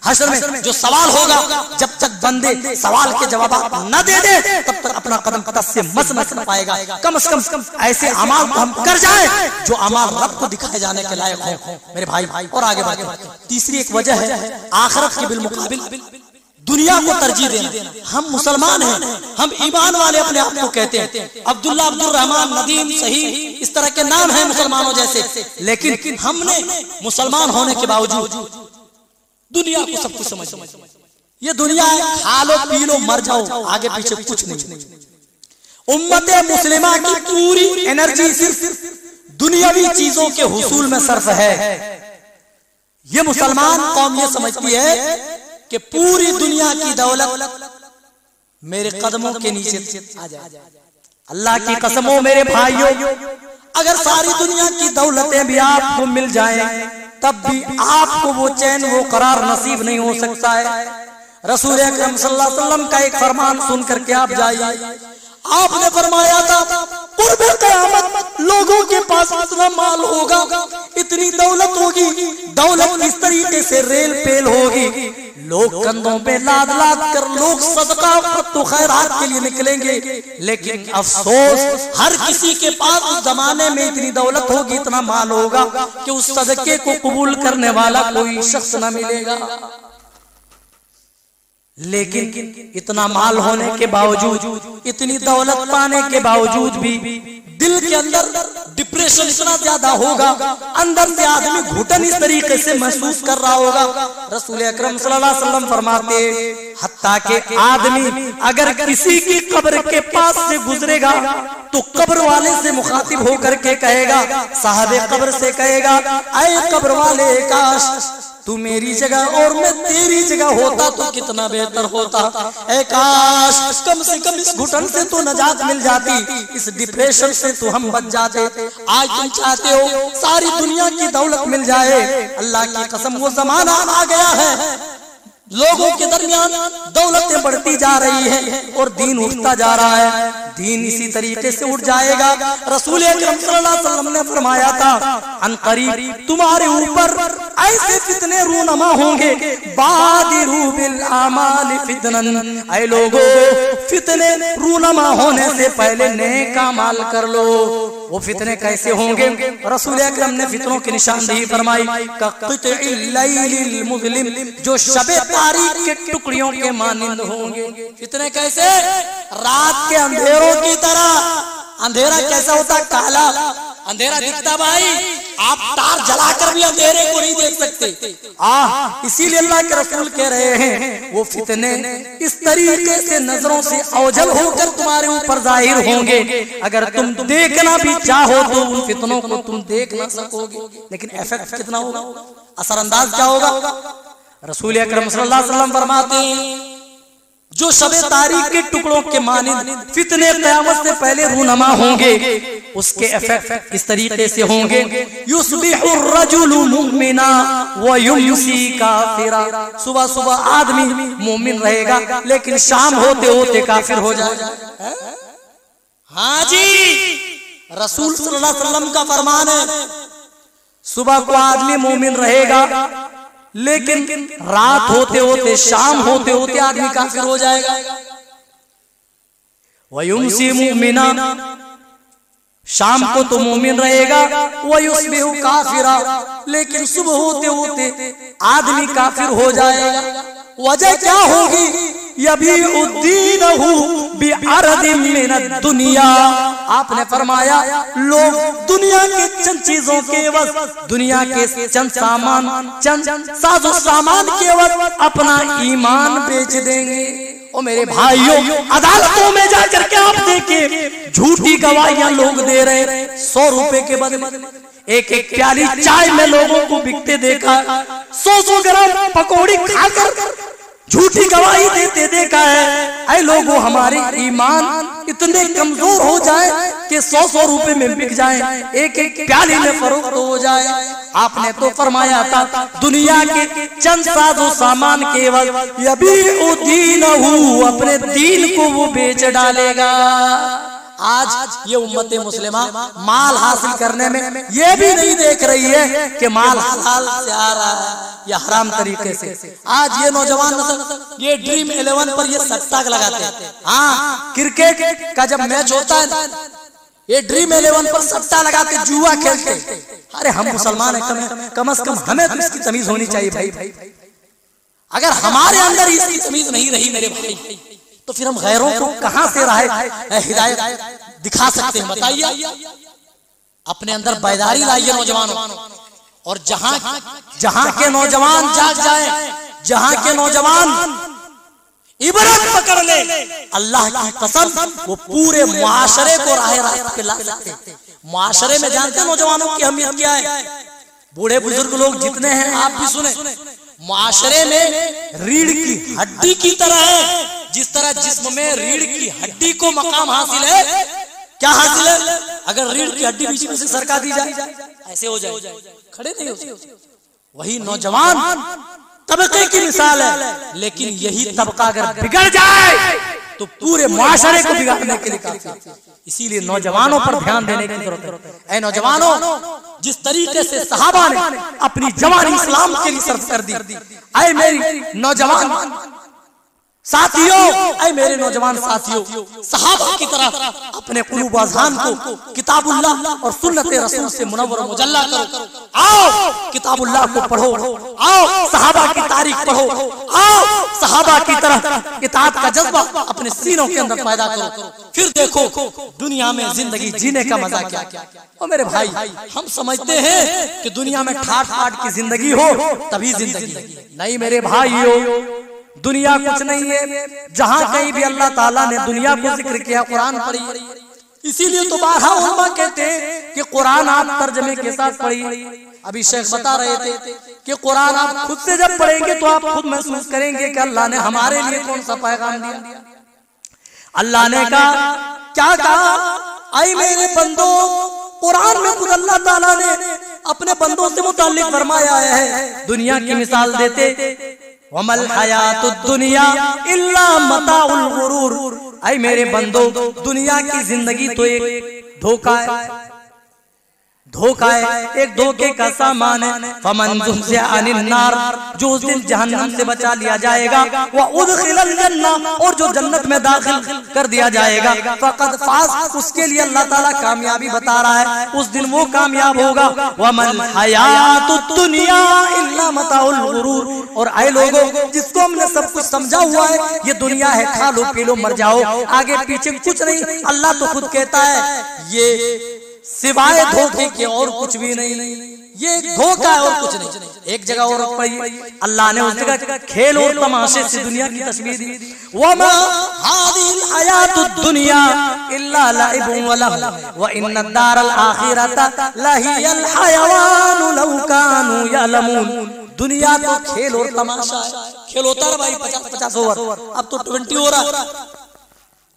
हश्र में जो सवाल होगा, जब तक बंदे सवाल के जवाब न दे दे तब तक अपना कदम कदम से मस न पाएगा। कम से कम ऐसे अमाल हम कर जाए जो अमाल रब को दिखाए जाने के लायक हो मेरे भाई। और आगे बढ़े, तीसरी एक वजह है आखिरत के बिलमुकाबिल दुनिया को तरजीह देना। हम मुसलमान हैं, हम ईमान वाले अपने आप को कहते हैं, अब्दुल्ला, अब्दुल रहमान, नदीम, सही, इस तरह के नाम हैं मुसलमानों जैसे, लेकिन हमने मुसलमान होने के बावजूद दुनिया को सब कुछ समझ, ये दुनिया है, खा लो पी लो मर जाओ, आगे पीछे कुछ नहीं। उम्मते मुस्लिमा की पूरी एनर्जी सिर्फ दुनियावी चीजों के हुसूल में सर्फ है। ये मुसलमान कौम ये समझती है कि पूरी दुनिया की दौलत मेरे कदमों के नीचे आ जाए। अल्लाह की कसमों मेरे भाइयों, अगर सारी दुनिया की दौलतें भी आपको मिल जाएं, तब भी आपको वो चैन वो करार नसीब नहीं हो सकता है। रसूल अकरम सल्लल्लाहु अलैहि वसल्लम का एक फरमान सुन करके आप जाइए। आपने फरमाया था, कुर्बे क़यामत लोगों के पास इतना माल होगा, इतनी दौलत होगी, दौलत किस तरीके से रेल पेल होगी, लोग कंधों पे लाद लाद कर लोग सदका तो खैरात के लिए निकलेंगे। लेकिन अफसोस हर किसी के पास उस जमाने में इतनी दौलत होगी, इतना माल होगा कि उस सदके को कबूल करने वाला कोई शख्स न मिलेगा। लेकिन इतना माल होने के बावजूद, इतनी दौलत पाने के बावजूद भी दिल के अंदर डिप्रेशन इतना ज्यादा होगा, अंदर से आदमी घुटन इस तरीके से महसूस कर रहा होगा। रसूल अकरम सल्लल्लाहु अलैहि वसल्लम फरमाते, हत्ता के आदमी अगर किसी की कब्र के पास से गुजरेगा तो कब्र वाले से मुखातिब होकर के कहेगा, साहबे कब्र से कहेगा, ऐ कब्र वाले, काश तू मेरी जगह और मैं तेरी जगह होता तो कितना बेहतर होता। ऐ काश कम से कम इस घुटन से तो नजात मिल जाती, इस डिप्रेशन से तो हम बच जाते। आज तुम चाहते हो सारी दुनिया की दौलत मिल जाए, अल्लाह की कसम वो जमाना आ गया है, लोगों के दरमियान दौलतें बढ़ती जा रही है और दीन उठता जा रहा है। दीन इसी तरीके से उठ जाएगा। रसूल अकरम सल्लल्लाहु अलैहि वसल्लम ने फरमाया था, अन करीब तुम्हारे ऊपर ऐसे फितने रूनमा होंगे, बादिरू बिल आमाल फितनन, ऐ लोगो फितने रूनमा होने से पहले नेक अमाल कर लो। वो फितने कैसे होंगे? रसूल अकरम ने फितनों की निशानदेही फरमाई, कक़ितिल लैलिल मुज़लिम, जो शबे तारीख के टुकड़ियों के मानिंद होंगे। फितने कैसे? रात के अंधेरों की तरह। अंधेरा कैसा होता? काला अंधेरा दिखता भाई, आप तार जलाकर भी अंधेरे को नहीं देख सकते। इसीलिए अल्लाह के रसूल कह रहे हैं, वो फितने इस तरीके से नजरों से ओझल होकर तुम्हारे ऊपर जाहिर होंगे, अगर तुम देखना भी चाहो तो उन फितनों को तुम देख ना सकोगे। लेकिन इफेक्ट कितना होगा, असरअंदाज क्या होगा? रसूल अकरम सल्लल्लाहु अलैहि वसल्लम फरमाते हैं, जो शबे तारीख के टुकड़ों के मानिंद फितने क़यामत से पहले रूनमा होंगे, उसके इफेक्ट इस तरीके से होंगे, युस्बिहुर रजुलु मुमिना व युमसी काफिरा, सुबह सुबह आदमी मोमिन रहेगा लेकिन शाम होते होते काफिर हो जाएगा। हाँ जी, रसूल सल्लल्लाहु अलैहि वसल्लम का फरमान है, सुबह को आदमी मोमिन रहेगा लेकिन रात होते होते, शाम होते होते आदमी काफिर हो जाएगा। वयुमसी मुमिना, शाम को तो मोमिन रहेगा, वयुस्बिहु काफिरा, लेकिन सुबह होते होते आदमी काफिर हो जाएगा। वजह क्या होगी? यबीउद्दीनहु बिअरदिम मिनद दुनिया, आपने फरमाया लोग दुनिया के चंद चीजों के एवज, दुनिया के चंद सामान, चंद साजो सामान के एवज अपना ईमान बेच देंगे। ओ मेरे भाइयों, अदालतों में जाकर के आप देखिए, झूठी गवाहियां लोग दे रहे हैं 100 रुपए के बदले। एक एक प्याली चाय में लोगों को बिकते देखा, 100 ग्राम पकौड़ी खाकर झूठी गवाही देते देखा है। ऐ लोगों, हमारे ईमान इतने कमजोर हो जाए कि 100 रुपए में बिक जाए, एक एक प्याली में फरोख्त हो जाए। आपने तो फरमाया था, दुनिया के चंद साजो सामान के एवज यबीउद्दीनहु, अपने दीन को वो बेच डालेगा। आज ये उम्मत मुस्लिमा माल हासिल करने में ये भी नहीं देख रही है कि माल हलाल से आ रहा है या हराम तरीके से। आज ये नौजवान नस्ल ये ड्रीम 11 पर ये सट्टा लगाते हैं। हाँ, क्रिकेट का जब मैच होता है ये ड्रीम 11 पर सट्टा लगाते, जुआ खेलते। अरे हम मुसलमान हैं, कम से कम हमें तो इसकी तमीज होनी चाहिए भाई। अगर हमारे अंदर इसकी तमीज नहीं रही मेरे भाई, तो फिर हम गैरों को कहां से राह हिदायत दिखा सकते हैं? बताइए। अपने अंदर बेदारी लाइए नौजवानों, और जहां के नौजवान जाग जाए, जहां के नौजवान इबरत पकड़ ले, अल्लाह की कसम वो पूरे मुआशरे को राह पे ला सकते हैं। मुआशरे में जानते नौजवानों की अहमियत क्या है? बूढ़े बुजुर्ग लोग जितने हैं आप भी सुने, मुआशरे में रीढ़ की हड्डी की तरह है। जिस तरह जिस्म में रीढ़ की हड्डी को मकाम हासिल है, क्या हासिल है? अगर रीढ़ की हड्डी बीच में से सरका दी जाए, ऐसे हो जाए, खड़े नहीं हो। वही नौजवान तबके की मिसाल है, लेकिन यही तबका अगर बिगड़ जाए तो पूरे मुआशरे को बिगाड़ने के लिए काफी। इसीलिए नौजवानों पर ध्यान देने की जरूरत है। ऐ नौजवानों, जिस तरीके से सहाबा ने अपनी जवानी इस्लाम के लिए सर्फ कर दी। ऐ मेरी नौजवान साथियों, ऐ मेरे नौजवान साथियों, सहाबा की तरह अपने कुलूब अज़हान को किताबुल्लाह और सुन्नत रसूल से मुनव्वर मुजल्ला करो। आओ किताबुल्लाह को पढ़ो, आओ सहाबा की तारीख पढ़ो, आओ सहाबा की तरह इताअत का जज्बा अपने सीनों के अंदर पैदा करो। फिर देखो दुनिया में जिंदगी जीने का मजा क्या। और मेरे भाई, हम समझते हैं कि दुनिया में ठाट बाट की जिंदगी हो तभी जिंदगी। नहीं मेरे भाइयों, दुनिया कुछ नहीं है। जहां कहीं भी अल्लाह ताला ने दुनिया को जिक्र किया, कुरान पढ़ी। इसीलिए तो बारहा उलमा कहते हैं कि कुरान आप तर्जमे के साथ पढ़िए। अभी शेख बता रहे थे कि कुरान आप खुद से जब पढ़ेंगे तो आप खुद महसूस करेंगे कि अल्लाह ने हमारे लिए कौन सा पैगाम दिया। अल्लाह ने कहा, क्या कहा, आई मेरे बंदो, कुरान में खुद अल्लाह ताला ने अपने बंदों से मुताल्लिक फरमाया है, दुनिया की मिसाल देते, वमल हयातुद दुनिया इल्ला मताउल गुरूर। ऐ मेरे बंदो, दुनिया की जिंदगी तो एक धोखा है, धोखा है, एक धोखे का सामान है। फमन ज़ुहज़िहा अनिन नार, जो उस दिन जहन्नम से बचा लिया जाएगा, व उदखिलल जन्ना, और जो जन्नत में दाखिल कर दिया जाएगा, फ़क़द फ़ाज़, उसके लिए अल्लाह ताला कामयाबी बता रहा है, उस दिन वो कामयाब होगा। वमल हयातुद दुनिया इल्ला मताउल गुरूर। और आए लोगों, जिसको हमने सब कुछ समझा हुआ है, ये दुनिया है, खा लो पी लो मर जाओ, आगे पीछे कुछ नहीं। अल्लाह तो खुद कहता है ये सिवाय धोखे के और कुछ भी नहीं, ये धोखा है और कुछ नहीं। एक जगह और पढ़ी, अल्लाह ने उस जगह खेल और तमाशे से दुनिया की तस्वीर दी। वमा हादिल हयातुद दुनिया इल्ला लइबुन व लहव व इन्नद दारल आखिरता लहियल हयवान लौ कानू यअलमून। दुनिया तो खेल और तमाशा है। खेल होता है भाई 50-50 ओवर, अब तो 20 हो रहा है,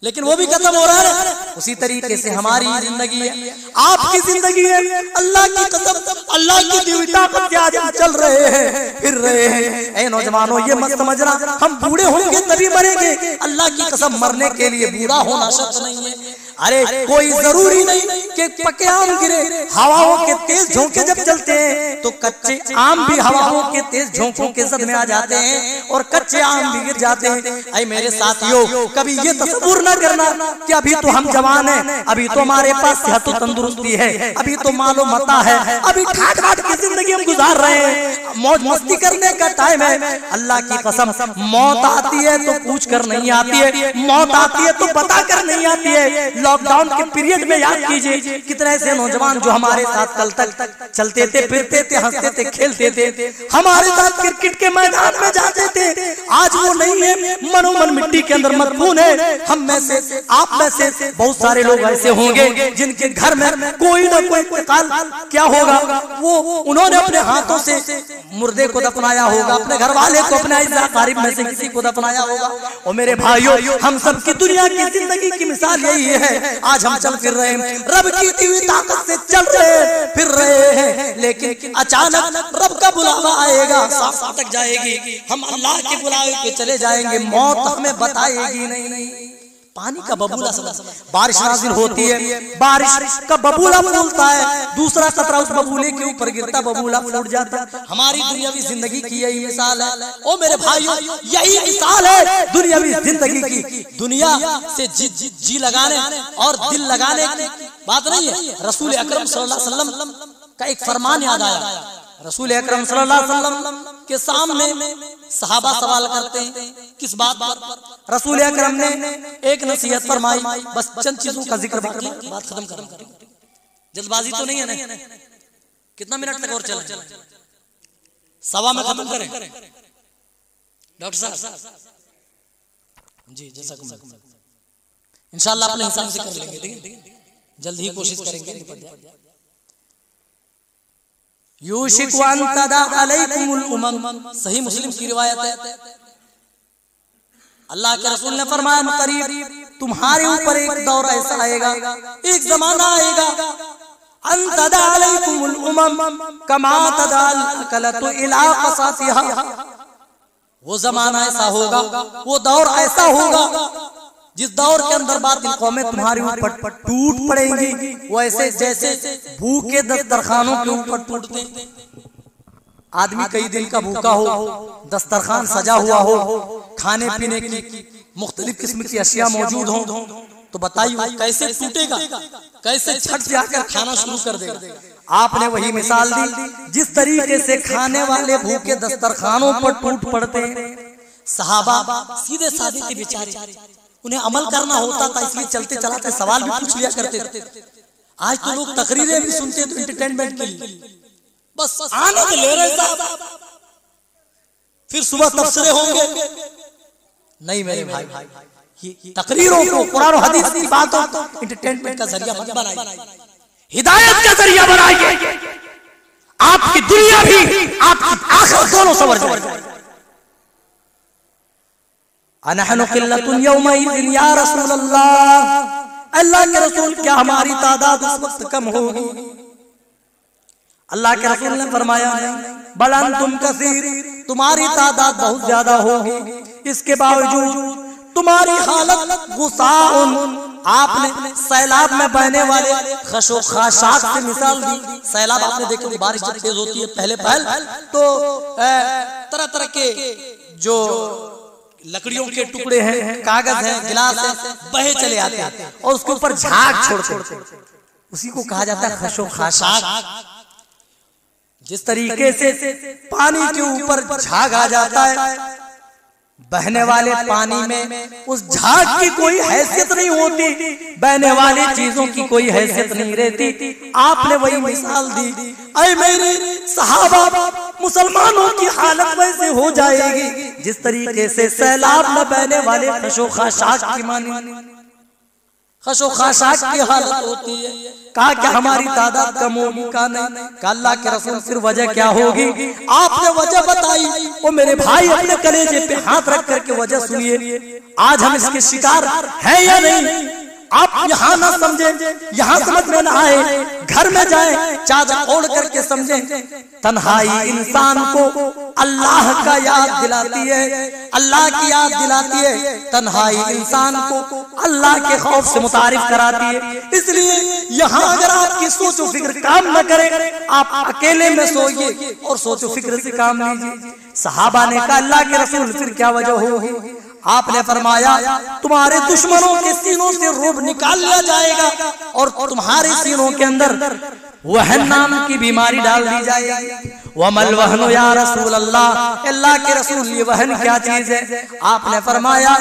लेकिन वो भी खत्म हो रहा है। उसी तरीके से हमारी जिंदगी है, आपकी जिंदगी है। अल्लाह की कसम, अल्लाह की दी हुई ताकत के आज हम चल रहे हैं, फिर रहे हैं। ऐ नौजवानों, ये मत समझना हम बूढ़े होंगे तभी मरेंगे। अल्लाह की कसम, मरने के लिए बूढ़ा होना शर्त नहीं है। अरे कोई जरूरी नहीं कि पके आम गिरे, हवाओं के तेज झोंके जब चलते हैं तो कच्चे आम भी हवाओं के तेज झोंकों के जद में आ जाते हैं और कच्चे आम भी गिर जाते हैं। ऐ मेरे साथियों, कभी ये तसव्वुर न करना कि अभी तो हम जवान हैं, अभी तो हमारे पास सेहत और तंदुरुस्ती है, अभी तो मालो मता है, अभी ठाट बाट की जिंदगी हम गुजार रहे हैं, मौज मस्ती करने का टाइम है। अल्लाह की कसम, मौत आती है तो पूछ कर नहीं आती है, मौत आती है तो बता कर नहीं आती है। लॉकडाउन के पीरियड में याद कीजिए कितने ऐसे नौजवान जो हमारे साथ कल तक चलते थे, फिरते थे, हंसते थे, खेलते थे, हमारे साथ क्रिकेट के मैदान में जाते थे, आज वो नहीं है, मनोमन मिट्टी के अंदर मदफून है। हम में से, आप में से बहुत सारे लोग ऐसे होंगे जिनके घर में कोई ना कोई इंतकाल क्या होगा, वो उन्होंने अपने हाथों से मुर्दे को दफनाया होगा, अपने घर वाले को, अपने अक़ारिब में से किसी को दफनाया होगा। और मेरे भाइयों, हम सबकी दुनिया की जिंदगी की मिसाल यही है। आज हम चल फिर रहे हैं, रब की दी हुई ताकत से चल रहे फिर रहे हैं, लेकिन अचानक रब का बुलावा आएगा, सांस अटक जाएगी, हम अल्लाह के बुलावे पे चले जाएंगे, मौत हमें बताएगी नहीं। पानी का बबूला समझ, बारिश नाज़िल होती है, बारिश का बबूला फूलता है, दूसरा कतरा उस बबूले के ऊपर गिरता, बबूला फूट जाता। हमारी दुनियावी जिंदगी की यही मिसाल है। ओ मेरे भाइयों, यही मिसाल है दुनियावी जिंदगी की। दुनिया से जी लगाने और दिल लगाने की बात नहीं है। रसूल अकरम सल्लल्लाहु अलैहि वसल्लम का एक फरमान याद आया। रसूल अकरम सल्लल्लाहु अलैहि वसल्लम के सामने सहाबा सवाल करते हैं, किस बात पर? रसूल अकरम ने एक नसीहत फरमाई, बस चंद चीजों का जिक्र बाकी, बात खत्म करें। जल्दबाजी तो नहीं है ना? कितना मिनट तक और चलें? सवा में खत्म करें डॉक्टर साहब? जी जज़ाकुम। इंशाअल्लाह अपने हिसाब से कर लेंगे, ठीक है? जल्द ही कोशिश करेंगे। यूशिकु अन तदा अलैकुमुल उमम, सही मुस्लिम की रिवायत है। अल्लाह के रसूल ने फरमाया, करीब तुम्हारे ऊपर एक दौर ऐसा आएगा, एक जमाना आएगा, अन तदा अलैकुमुल उमम कमा तदाल अकलतु इला क़सातिहा। वो जमाना ऐसा होगा, वो दौर ऐसा होगा जिस दौर के अंदर बातिल कौमें तुम्हारे ऊपर टूट पड़ेंगी, वैसे जैसे भूखे दस्तरखानों के ऊपर टूटते। आदमी कई दिन का भूखा हो, दस्तरखान सजा हुआ हो, खाने पीने की मुख्तलिफ किस्म की अशिया मौजूद हो, तो बताइए कैसे टूटेगा, कैसे छट से आकर खाना शुरू कर देगा। आपने वही मिसाल दी जिस तरीके से खाने वाले भूखे दस्तरखानों पर टूट पड़ते हैं। सहाबा सीधे साधे थे बेचारे, उन्हें अमल करना होता था, इसलिए चलते चलाते सवाल भी पूछ लिया करते थे। आज तो लोग तकरीरें भी सुनते हैं तो एंटरटेनमेंट के लिए, बस आनंद ले रहे साहब, फिर सुबह तबसरे होंगे। नहीं मेरे भाई, तकरीरों को कुरान और हदीस की बातों को एंटरटेनमेंट का जरिया मत बनाइए, हिदायत का जरिया बनाइए। आपकी दुनिया भी आपकी आखिरत दोनों संवर जाए। अनहनु क़िल्लतुन यौमइज़िन या रसूल अल्लाह, अल्लाह के रसूल क्या हमारी तादाद उस वक्त कम होगी? अल्लाह के रसूल ने फरमाया बल अंतुम कसीर, तुम्हारी तादाद बहुत ज्यादा होगी, इसके बावजूद तुम्हारी हालत गुसाउन। आपने सैलाब में बहने वाले खशो खाशात से मिसाल दी। सैलाब आपने देखा बारिश जब तेज होती है पहले तो तरह तरह के जो लकड़ियों के टुकड़े हैं, कागज हैं, गिलास हैं, बहे चले आते हैं और उसके ऊपर झाग छोड़ते, उसी को कहा जाता है खशो खाशात। जिस तरीके से पानी के ऊपर झाग आ जाता है, बहने वाले पानी में उस झाग की कोई हैसियत नहीं होती, बहने वाली चीजों की कोई हैसियत नहीं रहती। आपने वही मिसाल दी। ऐ मेरे सहाबा, मुसलमानों की हालत वैसे हो जाएगी जिस तरीके से सैलाब में बहने वाले खशो खाशात की मानी खशो खाशात की हालत होती है। कहा क्या हमारी तादाद कम होगी? कहा नहीं। कहा अल्लाह के रसूल फिर वजह क्या होगी? आपने वजह बताई। वो मेरे भाई अपने कलेजे पे हाथ रख करके वजह सुनिए। आज हम इसके शिकार हैं या नहीं? आप यहाँ ना समझे, यहाँ समझ में ना आए, घर में जाए चादर ओढ़ करके समझे। तन्हाई इंसान को अल्लाह का याद दिलाती है, अल्लाह की याद दिलाती है। तन्हाई इंसान को अल्लाह के खौफ से मुतारिफ कराती है। इसलिए यहाँ अगर आपकी सोचो फिक्र काम न करे, आप अकेले में सोइए और सोचो फिक्र से काम लीजिए। सहाबा ने कहा अल्लाह के रसूल फिर क्या वजह होगी? आपने फरमाया तुम्हारे दुश्मनों के सीनों से रूब निकाल लिया जाएगा और तुम्हारे सीनों के अंदर वहन नाम की बीमारी डाल दी जाएगी। वमल वहनु या रसूल अल्लाह, अल्लाह के रसूल ये वहन क्या चीज है? आपने फरमाया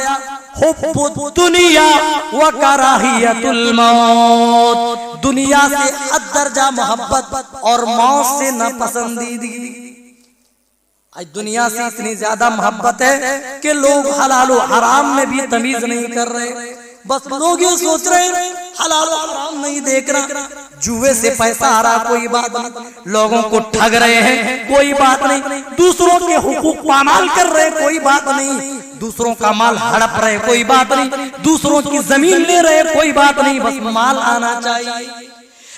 हुब्बुद दुनिया व कराहियतुल मौत, दुनिया से हद दर्जा मोहब्बत और मौत से नापसंदीदगी। आज दुनिया से इतनी ज्यादा मोहब्बत है कि लोग हलाल और हराम में भी तमीज नहीं कर रहे। बस लोग ये सोच रहे हैं हलाल और हराम नहीं देख रहा, जुए से पैसा आ रहा कोई बात नहीं, लोगों को ठग रहे हैं कोई बात नहीं, दूसरों के हुकूक पामाल कर रहे कोई बात नहीं, दूसरों का माल हड़प रहे कोई बात नहीं, दूसरों की जमीन ले रहे कोई बात नहीं, बस माल आना चाहिए।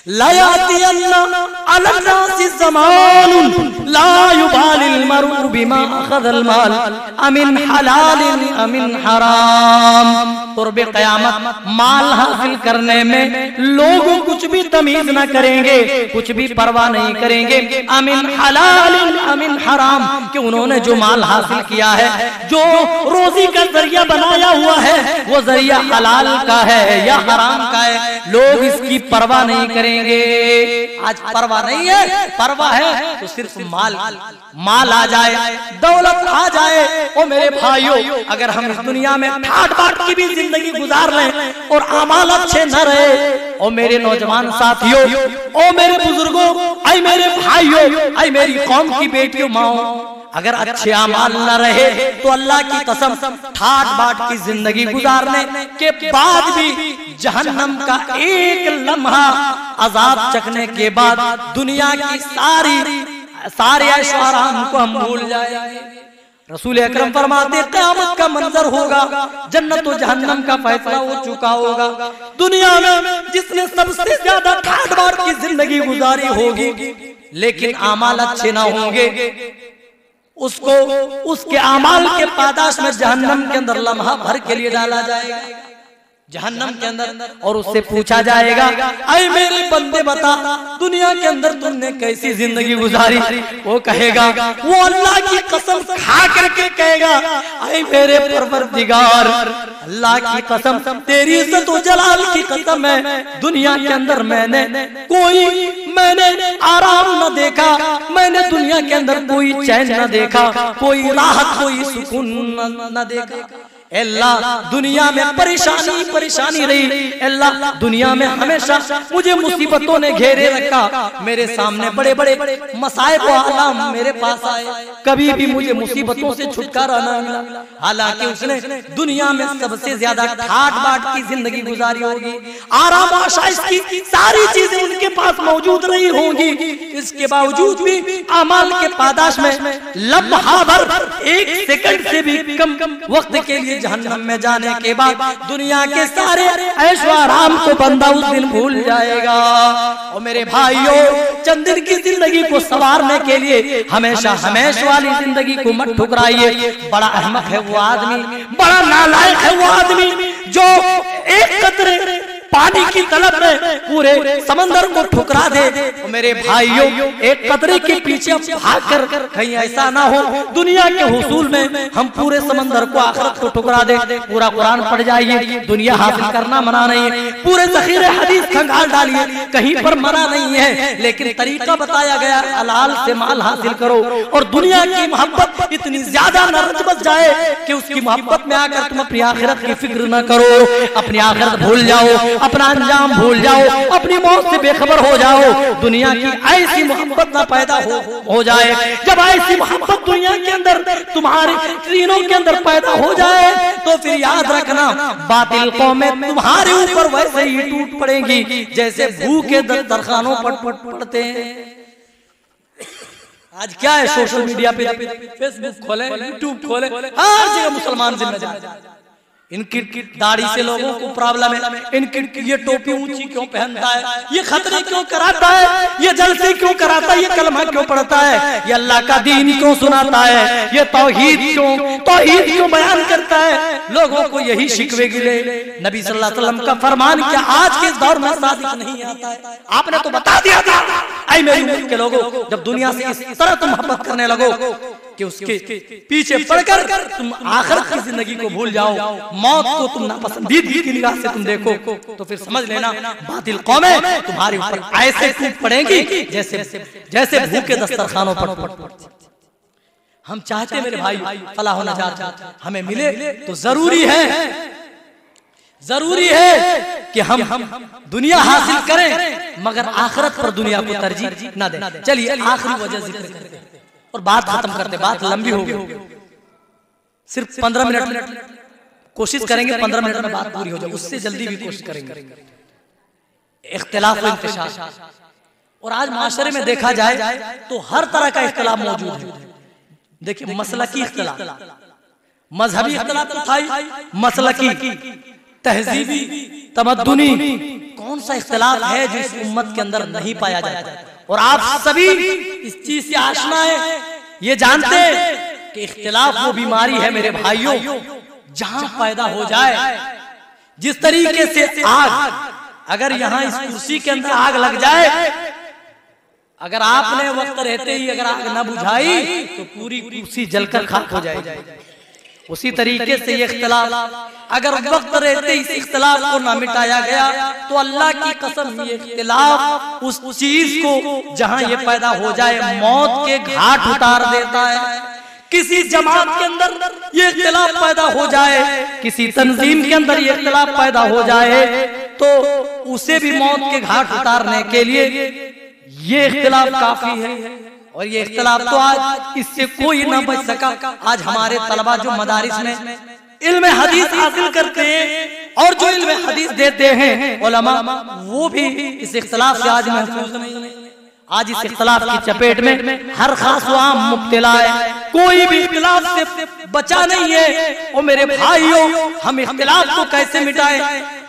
लयातियन्ना अलन्नासि ज़मानुन ला युबालिल मर'उ बिमा अख़ज़ल माल अमिन हलालिन अमिन हराम। क़ुर्ब क़यामत माल हासिल करने में लोग कुछ भी तमीज न करेंगे, कुछ भी परवाह नहीं करेंगे। अमिन हलालिन अमिन हराम, कि उन्होंने जो माल हासिल किया है, जो रोजी का जरिया बनाया हुआ है, वो जरिया हलाल का है या हराम का है, लोग इसकी परवाह नहीं करेंगे। आज परवाह नहीं है, परवाह है तो सिर्फ माल आ जाए, दौलत आ जाए। ओ मेरे भाइयों, अगर हम इस दुनिया में ठाट बाट की भी जिंदगी गुजार लें और अमाल अच्छे न रहे, ओ मेरे नौजवान साथियों, ओ मेरे बुजुर्गों, ऐ मेरे भाइयों, ऐ मेरी कौम की बेटियों, माओ, अगर अच्छे अमाल न रहे तो अल्लाह की कसम ठाट बाट की जिंदगी गुजारने के बाद भी जहन्नम का एक लम्हा अजाब चखने के बाद दुनिया की सारे ऐशो आराम को हम भूल जाएंगे। रसूल अकरम फरमाते क़यामत का मंजर होगा, जन्नत और जहन्नम का फैसला हो चुका होगा। दुनिया में जिसने सबसे ज्यादा ठाट बाट की जिंदगी गुजारी होगी लेकिन अमाल अच्छे ना होंगे, उसको उसके अमाल के पादाश में जहन्नम के अंदर लम्हा भर के लिए डाला जाएगा। जहन्नम के अंदर, और उससे पूछा जाएगा, ऐ मेरे बंदे बता दुनिया के अंदर तुमने कैसी जिंदगी गुजारी। वो कहेगा, वो अल्लाह की कसम खा करके कहेगा, ऐ मेरे परवरदिगार अल्लाह की कसम, तेरी इज्जत व जलाल की कसम है, दुनिया के अंदर मैंने आराम न देखा, मैंने दुनिया के अंदर कोई चैन न देखा, कोई राहत कोई सुकून न देखा। अल्लाह दुनिया में परेशानी रही, अल्लाह दुनिया में हमेशा मुझे मुसीबतों ने घेरे रखा, मेरे सामने बड़े बड़े मसाइब व आलाम मेरे पास आए, कभी भी मुझे मुसीबतों से छुटकारा न मिला। हालांकि उसने दुनिया में सबसे ज्यादा ठाट बाट की जिंदगी गुजारी होगी, आराम आशाइश की सारी चीजें उनके पास मौजूद नहीं होंगी, इसके बावजूद भी अमाल के पादाश में लम्हा भर, एक सेकंड से भी कम वक्त के लिए जहन्नम में जाने के बाद दुनिया के सारे ऐशो आराम को बंदा उस दिन भूल जाएगा। और मेरे भाइयों, चंद दिन की जिंदगी को संवारने के लिए हमेशा वाली जिंदगी को मत ठुकराइए। बड़ा अहमक है वो आदमी, बड़ा नालायक है वो आदमी जो एक कतरे पानी की तलब में पूरे समंदर को ठुकरा दे। मेरे भाइयों, एक कतरे के पीछे भागकर कहीं ऐसा ना हो दुनिया के हुसूल में हम पूरे समंदर को, आखिरत को ठुकरा दे। पूरा कुरान पढ़ जाइए, दुनिया हासिल करना मना नहीं है, पूरे ज़ख़ीरे हदीस खंगाल डालिए, कहीं पर मना नहीं है, लेकिन तरीका बताया गया, हलाल से माल हासिल करो। और दुनिया की मोहब्बत इतनी ज्यादा न रच जाए कि उसकी मोहब्बत में आकर तुम अपनी आखिरत की फिक्र न करो, अपनी आखिरत भूल जाओ, अपना अंजाम भूल जाओ, अपनी मौत से बेखबर हो जाओ। दुनिया की ऐसी मोहब्बत ना पैदा हो जाए। जब ऐसी मोहब्बत दुनिया के अंदर तुम्हारे सीनों के अंदर पैदा हो जाए तो फिर याद रखना, बातिल कौमें तुम्हारे ऊपर वैसे ही टूट पड़ेंगी जैसे भूखे दरखानों पर पड़ते हैं। आज क्या है, सोशल मीडिया पे फेसबुक खोले, यूट्यूब खोले, हर जगह मुसलमान जिम्मेदार। इनकी दाढ़ी से लोगों को प्रॉब्लम है, इनकी ये टोपी ऊंची क्यों पहनता है, ये खतरे क्यों कराता है, ये जलसे क्यों कराता है, ये कलमा क्यों पढ़ता है, ये अल्लाह का दीन क्यों सुनाता है, ये तौहीद क्यों बयान करता है। लोगों को यही शिकवे गिले। नबी सल्लल्लाहु अलैहि वसल्लम का फरमान क्या आज के दौर में सादिक नहीं आता है? आपने तो बता दिया था, ऐ मेरी उम्मत के लोगों, जब दुनिया से इस तरह तुम मोहब्बत करने लगो कि उसके पीछे पड़कर तुम आखिरत की जिंदगी को भूल जाओ, मौत को तुम नापसंदीदगी की निगाह से तुम देखो, तो फिर समझ लेना बातिल कौमें तुम्हारे ऊपर ऐसे टूट पड़ेंगी जैसे भूखे दस्तरखानों पर। हम चाहते मेरे भाई फलाह होना चाहते, हमें मिले तो जरूरी है कि हम दुनिया हासिल करें मगर आखिरत पर दुनिया को तरजीह ना दें। चलिए आखिरी वजह जिक्र करते हैं और बात खत्म करते, बात लंबी हो गई, सिर्फ 15 मिनट कोशिश करेंगे, 15 मिनट में बात पूरी हो जाए, उससे जल्दी भी कोशिश करेंगे। इख्तिलाफ व इंतिशार, और आज माशरे में देखा जाए तो हर तरह का इख्तिलाफ मौजूद है। देखिए, मसलकी इख्तिलाफ, मजहबी इख्तिलाफ तो था ही, मसलकी, तहजीबी, तमद्दुनी, कौन सा इख्तिलाफ है जो इस उम्मत के अंदर नहीं पाया जाता? और आप सभी इस चीज से आशना है, ये जानते हैं कि इख्तिलाफ वो बीमारी है मेरे भाइयों, जहां पैदा हो जाए, जिस तरीके से आग, अगर यहाँ इस कुर्सी के अंदर आग लग जाए, अगर आपने वक्त रहते ही अगर आग न बुझाई तो पूरी कुर्सी जलकर खाक हो जाएगी। उसी तरीके से ये इख्तिलाफ अगर वक्त रहते इस इख्तिलाफ को ना मिटाया गया तो अल्लाह की कसम ये इख्तिलाफ उस चीज को जहां ये पैदा हो जाए मौत के घाट उतार देता है। किसी जमात के अंदर ये इख्तिलाफ पैदा हो जाए, किसी तंजीम के अंदर ये इख्तिलाफ पैदा हो जाए तो उसे भी मौत के घाट उतारने के लिए ये इख्तिलाफ काफी है। और ये इख्तिलाफ तो आज इससे कोई ना बच सका। आज हमारे तलबा जो मदारिस में इल्म हदीस हासिल करते हैं और जो इल्म हदीस देते हैं उलमा, वो भी इस इख्तिलाफ से आज महफूज नहीं। आज इस इख्तिलाफ की चपेट में हर खास व आम मुब्तला है, कोई भी इख्तिलाफ से बचा नहीं है। और मेरे भाइयों, हम इख्तिलाफ को कैसे मिटाएं?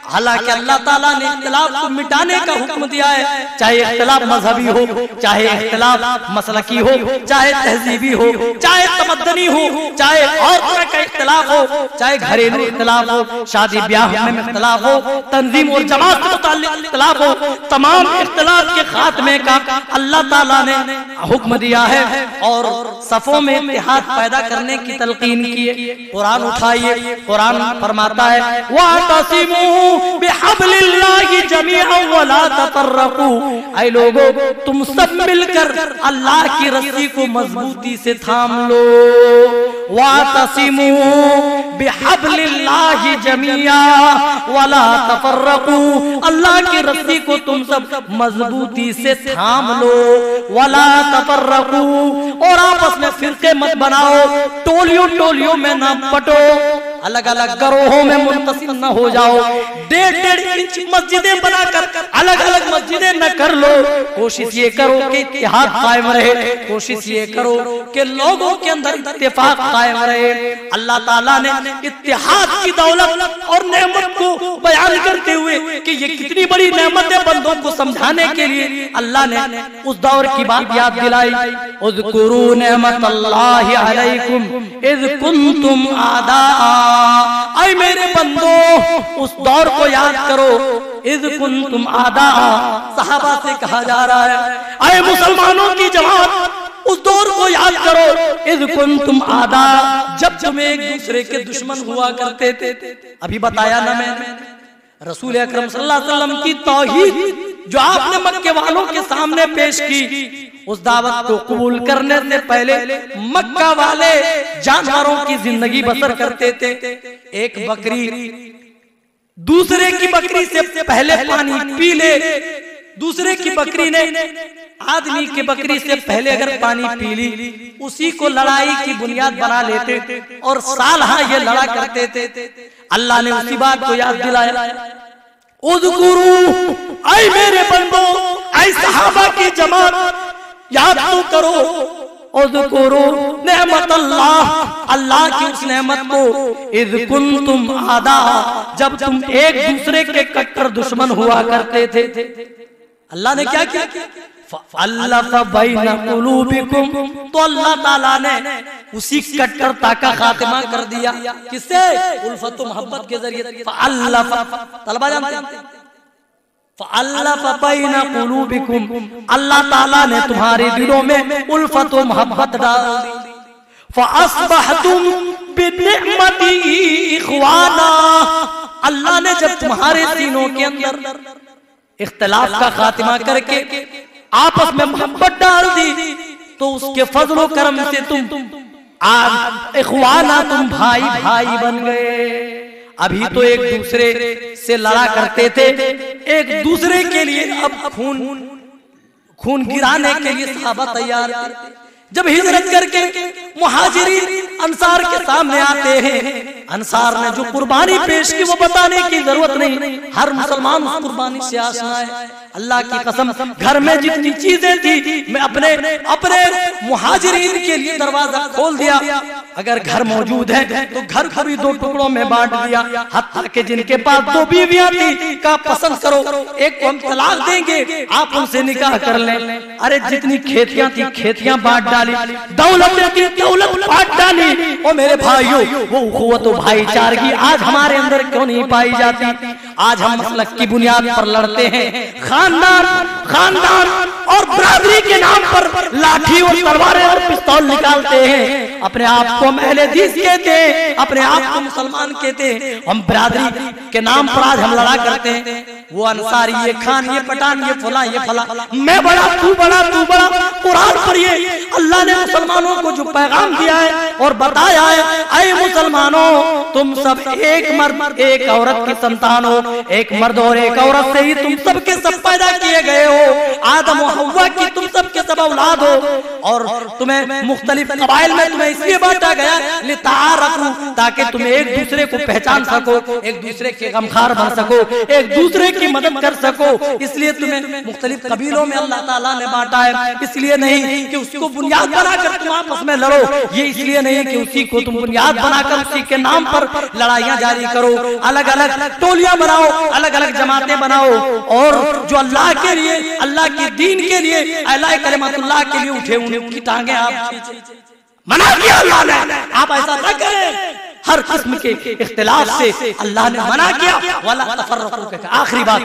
हालांकि अल्लाह ताला ने इख्तिलाफ को मिटाने का हुक्म दिया है, चाहे इख्तिलाफ मजहबी हो, चाहे इख्तिलाफ मसलकी हो, चाहे तहजीबी हो, चाहे तमद्दनी हो, चाहे और तरह का इख्तिलाफ हो, चाहे घरेलू इख्तिलाफ हो, शादी ब्याह में इख्तिलाफ हो, तंजीम और जमात से मुताल्लिक इख्तिलाफ हो, तमाम इख्तिलाफ के खात्मे का अल्लाह ताला ने हुक्म दिया है और सफों में इत्तेहाद पैदा करने की तलकीन की है। कुरान उठाइए, कुरान फरमाता है वातसिमू बिहब्लिल्लाहि जमीअन वला तफर्रकू, ऐ लोगों तुम सब मिलकर अल्लाह की रस्सी को मजबूती से थाम लो। वातसिमू बिहब्लिल्लाहि जमीअन वला तफर्रकू, अल्लाह की रस्सी को तुम सब मजबूती से थाम लो। वला तफर्रकू, और आपस में फिरके मत बनाओ, टोलियों टोलियों में ना बटो, अलग अलग गरोहों में मुंतसिम न हो जाओ, 1.5 इंच मस्जिदें बनाकर अलग अलग मस्जिदें न कर लो। कोशिश ये करो कि इत्तेहाद कायम रहे, कोशिश ये करो कि लोगों के अंदर इत्तेफाक कायम रहे। अल्लाह ताला ने इत्तेहाद की दौलत और नेमत को बयान करते हुए कि ये कितनी बड़ी नेमत है, बंदों को समझाने के लिए अल्लाह ने उस दौर की बात याद दिलाई। उज़कुरू नेमतल्लाहि अलैकुम इज़ कुंतुम आदा, ऐ मेरे बंदो उस दौर को याद करो, इज़ कुंतुम आदा, सहाबा से कहा जा रहा है ऐ मुसलमानों की जमात उस दौर को याद करो, इज़ कुंतुम आदा, जब तुम एक दूसरे के दुश्मन हुआ करते थे। अभी बताया ना मैंने रसूल अकरम सल्लल्लाहु अलैहि वसल्लम की तौहीद जो आपने मक्के वालों के सामने पेश की, उस दावत को कबूल करने से पहले मक्का वाले जानवरों की जिंदगी बसर करते थे। एक बकरी दूसरे की बकरी से पहले पानी पी ले, दूसरे की बकरी ने आदमी की बकरी से पहले अगर पानी पी ली, उसी को लड़ाई की बुनियाद बना लेते और साल ये लड़ा करते थे। अल्लाह ने उसी बात को याद दिलाया, उज़कुरू, ऐ मेरे बंदो, ऐ सहाबा की जमात याद तो करो, उज़कुरू नेमतल्लाह, अल्लाह की उस नेमत को, इज़ कुंतुम आदा, जब तुम एक दूसरे के कट्टर दुश्मन हुआ करते थे। अल्लाह ने क्या किया? फ़अल्लफ़ बैन क़ुलूबिकुम, तो अल्लाह ताला ने उसी कट्टरता का खात्मा कर दिया। किससे? उल्फत मोहब्बत के जरिए। फ़अल्लफ़, तलबा जानते हैं, फ़अल्लफ़ बैन क़ुलूबिकुम, अल्लाह ताला ने तुम्हारे दिलों में उल्फत व मोहब्बत डाल दी। फ़अस्बहतुम बिनिअमती इख़वाना, अल्लाह ने जब तुम्हारे सीनों के अंदर इख्तिलाफ का खात्मा करके आपस में मोहब्बत डाल दी, तो उसके फजलो करम से तुम आज इख़वाना, तुम भाई भाई बन गए। अभी तो एक दूसरे से लड़ा करते थे, एक दूसरे के लिए अब खून गिराने के लिए सहाबा तैयार थे। जब हिजरत करके मुहाजिरीन अंसार के सामने आते हैं, अंसार ने जो कुर्बानी पेश की वो बताने की जरूरत नहीं, हर मुसलमान उस कुर्बानी से आशना है। अल्लाह की कसम, घर में जितनी चीजें थी मैं अपने मुहाजिरीन के लिए दरवाजा खोल दिया। अगर घर मौजूद है तो घर को भी 2 टुकड़ों में बांट दिया, हत्ता के जिनके पास 2 बीवियां थी का पसंद करो, एक को हम तलाक देंगे, आप उनसे निकाह कर लें। अरे जितनी खेतियां थी खेतियां बांट डाली, दौलत थी दौलत बांट डाली। और मेरे भाइयों, वो उखुवत व भाईचारगी आज हमारे अंदर क्यों नहीं पाई जाती? आज हम मसलक की बुनियाद पर लड़ते हैं, खानदान और बरादरी के नाम पर लाठी और तलवारें और पिस्तौल निकालते हैं। अपने आप को हम अहले हदीस कहते हैं, अपने आप को मुसलमान कहते हैं, हम बरादरी के नाम पर आज हम लड़ा करते हैं। वो अंसारी, ये खान, ये पठान, ये फला, ये फला, मैं बड़ा तू बड़ा तू बड़ा। कुरान पर ये अल्लाह ने मुसलमानों को जो पैगाम दिया है और बताया है, ऐ मुसलमानों तुम सब एक मर्द एक औरत की संतान हो, एक मर्द और एक औरत से ही तुम सब के सब पैदा किए गए हो। आदम और हव्वा की तुम सब के सब औलाद हो। और तुम्हें मुख्तलिफ कबाइल में तुम्हें इसलिए बांटा गया लितारफू, ताकि तुम एक दूसरे को पहचान सको, एक दूसरे के गमखार बन सको, एक दूसरे की मदद कर सको। इसलिए तुम्हें मुख्तलिफ कबीलों में अल्लाह ताला ने बांटा है। इसलिए नहीं कि उसको बुनियाद बनाकर तुम आपस में लड़ो, ये इसलिए नहीं कि उसी को तुम बुनियाद बनाकर उसी के नाम पर लड़ाइयां जारी करो, अलग अलग टोलियां बनाओ, अलग अलग जमातें बनाओ, और जो अल्लाह के लिए, अल्लाह के दीन के लिए, अल्लाह कलिमतुल्लाह के लिए उठे उनकी टांगे आप मना किया अल्लाह ने। आप ऐसा न करें, हर किस्म के इख्तिलाफ से अल्लाह ने मना किया। वाला तफर्रकू, आखिरी बात,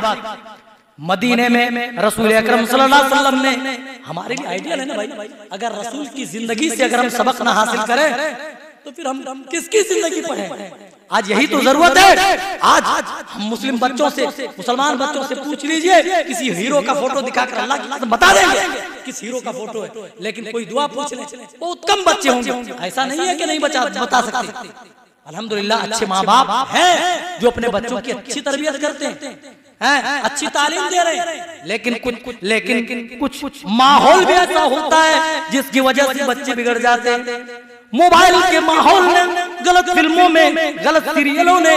मदीने में रसूल अकरम सल्लल्लाहु अलैहि वसल्लम ने, हमारे लिए आइडिया है ना भाई, अगर रसूल की जिंदगी से अगर हम सबक ना हासिल करें तो फिर हम किसकी जिंदगी पढ़ें? आज यही तो जरूरत है। आज हम मुस्लिम बच्चों से, मुसलमान बच्चों से पूछ लीजिए, किसी हीरो का फोटो दिखाकर अल्लाह की कसम बता देंगे किस हीरो का फोटो है, लेकिन कोई दुआ पूछ ले बहुत कम बच्चे होंगे। ऐसा नहीं है कि नहीं बता सकते। अल्हम्दुलिल्लाह अच्छे माँ बाप हैं जो अपने बच्चों की अच्छी तरबियत करते हैं, अच्छी तालीम दे रहे हैं, लेकिन कुछ माहौल भी ऐसा होता है जिसकी वजह से बच्चे बिगड़ जाते हैं। मोबाइल के माहौल ने, गलत फिल्मों में, गलत सीरियलों ने